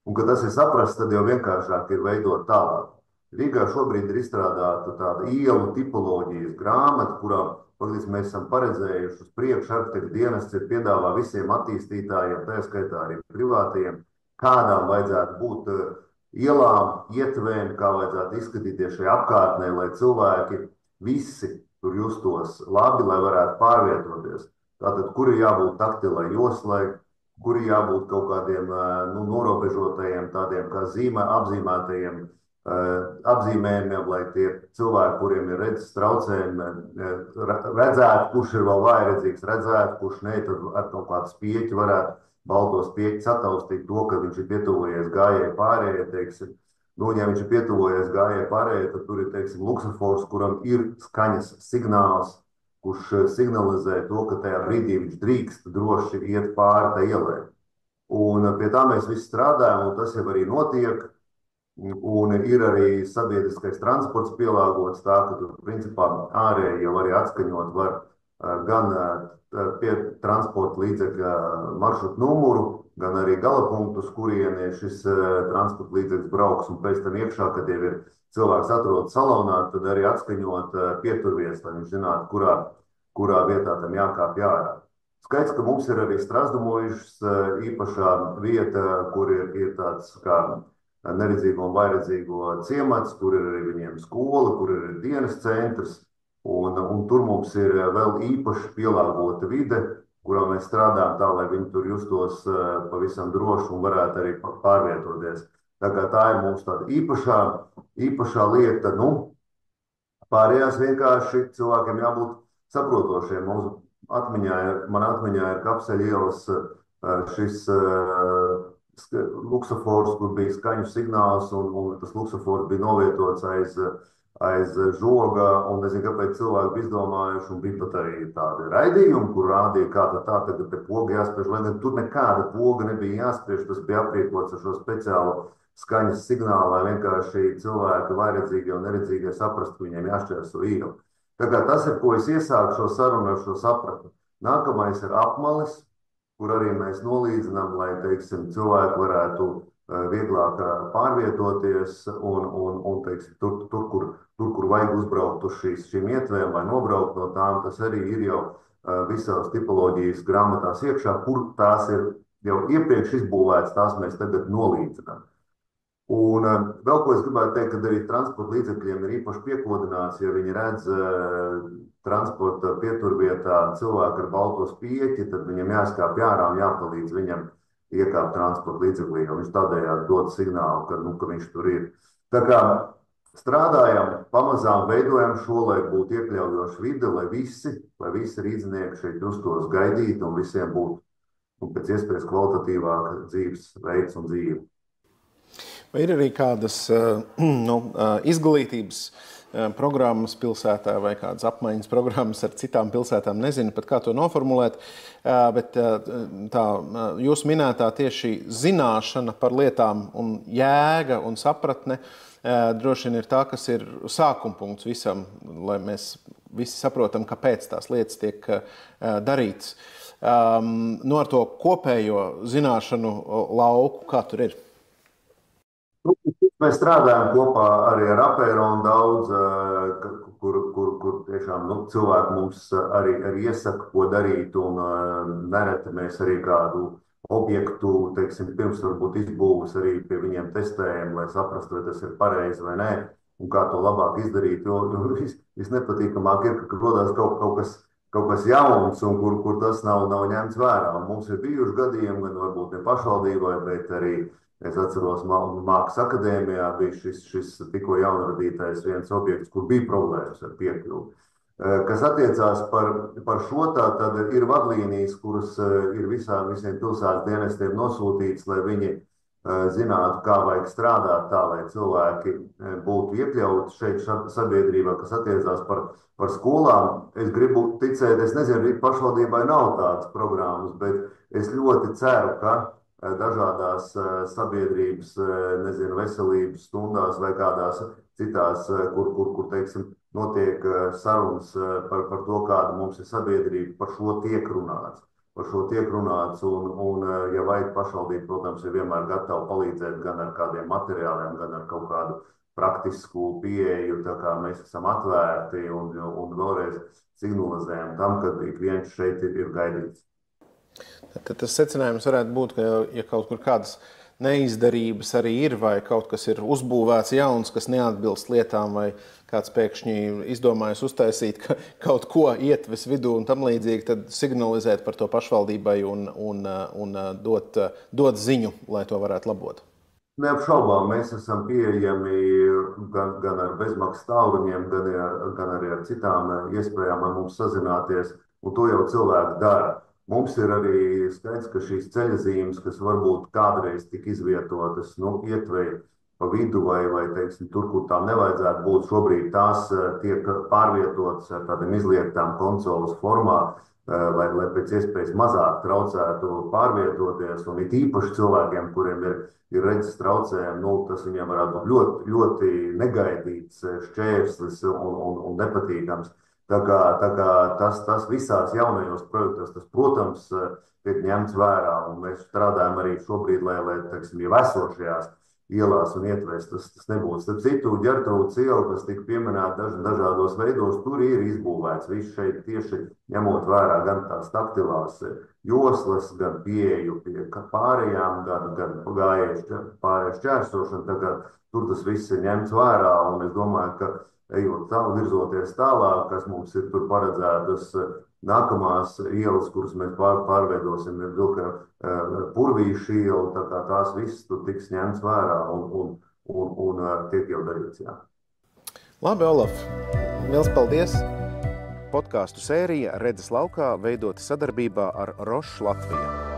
Un, kad tas ir saprasts, tad jau vienkāršāk ir veidot tālāk. Rīgā šobrīd ir izstrādāta tāda ielu tipoloģijas grāmata, kurā faktiski mēs esam paredzējuši uz priekšu, arhitektu dienests ir piedāvā visiem attīstītājiem, tā skaitā arī privātajiem, kādām vajadzētu būt ielām, ietvēm, kā vajadzētu izskatīties šajā apkārtnē, lai cilvēki visi tur justos labi, lai varētu pārvietoties. Tātad, kur ir jābūt taktilai joslai, kur ir jābūt kaut kādiem norobežotajiem, tādiem kā apzīmētajiem apzīmējumiem, lai tie cilvēki, kuriem ir redzes traucējumi, redzētu, kurš ir vēl vājredzīgs, redzētu, kurš ne, tad ar kaut kādu spieķi varētu balto spieķi sataustīt to, ka viņš ir pietuvojies gājēji pārējai, teiksim. Ja viņš ir pietuvojies gājēji pārējai, tad tur ir, teiksim, luksofors, kuram ir skaņas signāls, kurš signalizē to, ka tajā brīdī viņš drīkst droši iet pāri tai ielai. Un pie tā mēs visi strādājam, un tas jau arī notiek. Un ir arī sabiedriskais transports pielāgots tā, ka tur principā ārēji jau arī atskaņot var gan pie transporta līdzekļa maršrutu numuru, gan arī galapunktus, kurieni šis transporta līdzeklis brauks, un pēc tam iekšā, kad jau ir cilvēks atrodas salonā, tad arī atskaņot pieturvies, lai viņš zinātu, kurā vietā tam jākāpj ārā. Skaidrs, ka mums ir arī Strasdumojušas īpašā vieta, kur ir tāds kā neredzīgo un vājredzīgo ciemats, tur ir arī viņiem skola, kur ir dienas centrs, un tur mums ir vēl īpaši pielāgota vide, kurā mēs strādājam tā, lai viņi tur justos pavisam droši un varētu arī pārvietoties. Tā kā tā ir mums tāda īpašā lieta, pārējās vienkārši cilvēkiem jābūt saprotošiem. Man atmiņā ir Kapseļa ielas šis luksofors, kur bija skaņu signāls, un tas luksofors bija novietots aiz žoga, un nezinu, kāpēc cilvēki bija izdomājuši, un bija pat arī tādi raidījumi, kur rādīja, kā tagad te poga jāspiež, lai gan tur nekāda poga nebija jāspiež, tas bija aprīkots ar šo speciālu skaņas signālu, lai vienkārši cilvēki vājredzīgie un neredzīgie saprast, ka viņiem jāšķērso ielu. Tā kā tas ir, ko es iesāku šo sarunu ar šo sapratni. Nākamais ir apmalis, kur arī mēs nolīdzinām, lai, teiksim, cilvēki varētu vieglāk pārvietoties un teiksim, tur, kur vajag uzbraukt uz šīm ietvēm vai nobraukt no tām, tas arī ir jau visās tipoloģijas grāmatās iekšā, kur tās ir jau iepriekš izbūvētas, tās mēs tagad nolīdzinām. Un vēl ko es gribētu teikt, ka arī transporta līdzekļiem ir īpaši piekodināts, ja viņi redz transporta pieturvietā cilvēku ar balto spieķi, tad viņam jāskāpj ārā un jāpalīdz viņam iekāpt transporta līdzeklī, jo viņš tādējādi dod signālu, ka viņš tur ir. Tā kā strādājam, pamazām veidojam šo, lai būtu iekļaujoša vide, lai visi rīznieki šeit justos gaidīti un visiem būtu pēc iespējas kvalitatīvāka dzīves veids un dzīve. Vai ir arī kādas izglītības programmas pilsētā vai kādas apmaiņas programmas ar citām pilsētām? Nezinu pat, kā to noformulēt, bet tā jūs minētā tieši zināšana par lietām un jēga un sapratne droši vien ir tā, kas ir sākuma punkts visam, lai mēs visi saprotam, kāpēc tās lietas tiek darītas. Ar to kopējo zināšanu lauku, kā tur ir? Mēs strādājam kopā arī ar Apēronu daudz, kur tiešām cilvēki mums arī iesaka, ko darīt, un nereti mēs arī kādu objektu, teiksim, pirms varbūt izbūves arī pie viņiem testējam, lai saprastu, vai tas ir pareizi vai nē, un kā to labāk izdarīt, jo visnepatīkamāk ir, ka rodās kaut kas jauns, un kur tas nav ņemts vērā. Un mums ir bijuši gadījumi, gan varbūt ne pašvaldībai, bet arī es atceros, Mākslas akadēmijā bija šis tikko jaunradītais viens objekts, kur bija problēmas ar piekļuvi. Kas attiecās par šo, tad ir vadlīnijas, kuras ir visiem pilsētas dienestiem nosūtītas, lai viņi zinātu, kā vajag strādāt tā, lai cilvēki būtu iekļauti šeit sabiedrībā, kas attiecās par skolām. Es gribu ticēt, es nezinu, pašvaldībai nav tādas programmas, bet es ļoti ceru, ka dažādās sabiedrības, nezinu, veselības stundās vai kādās citās, kur teiksim, notiek sarunas par to, kāda mums ir sabiedrība, par šo tiek runāts. Un ja vajag pašvaldība, protams, ir vienmēr gatava palīdzēt gan ar kādiem materiāliem, gan ar kaut kādu praktisku pieeju, tā kā mēs esam atvērti un vēlreiz signalizējam tam, ka ik viens šeit ir gaidīts. Tad tas secinājums varētu būt, ka ja kaut kur kādas neizdarības arī ir, vai kaut kas ir uzbūvēts jauns, kas neatbilst lietām, vai kāds pēkšņi izdomājas uztaisīt kaut ko ietves vidū un tam līdzīgi, tad signalizēt par to pašvaldībai un dot ziņu, lai to varētu labot. Neapšaubām, mēs esam pieejami gan ar bezmaksas tālruņiem, gan arī ar citām iespējām ar mums sazināties, un to jau cilvēki dara. Mums ir arī skaidrs, ka šīs ceļazīmes, kas varbūt kādreiz tika izvietotas, ietvei pa vidu vai teiksim, tur, kur tām nevajadzētu būt, šobrīd tās tiek pārvietotas ar tādiem izliektām konsoles formā, lai pēc iespējas mazāk traucētu pārvietoties, un it īpaši cilvēkiem, kuriem ir redzes traucējumi, tas viņiem varētu būt ļoti, ļoti negaidīts šķērslis un nepatīkams. Tā kā tas visās jaunajos projektos, tas, protams, tiek ņemts vērā, un mēs strādājam arī šobrīd, lai teiksim, jau esošajās ielās un ietvēs tas nebūtu. Starp citu, Ģertrūdes iela, kas tika pieminēta dažādos veidos, tur ir izbūvēts. Viss šeit tieši ņemot vērā gan tās taktilās joslas, gan pieeju pie pārējām, gan pārēju šķērsošanu. Tā kā tur tas viss ir ņemts vērā, un es domāju, ka ejot virzoties tālāk, kas mums ir tur paredzētas nākamās ielas, kuras mēs pārveidosim, ir Vilka Purvīša iela, tā kā tās visas tur tiks ņemts vērā un tiek jau darīts, jā. Labi, Olaf, liels paldies! Podcastu sērija Redzes laukā veidota sadarbībā ar Roche Latviju.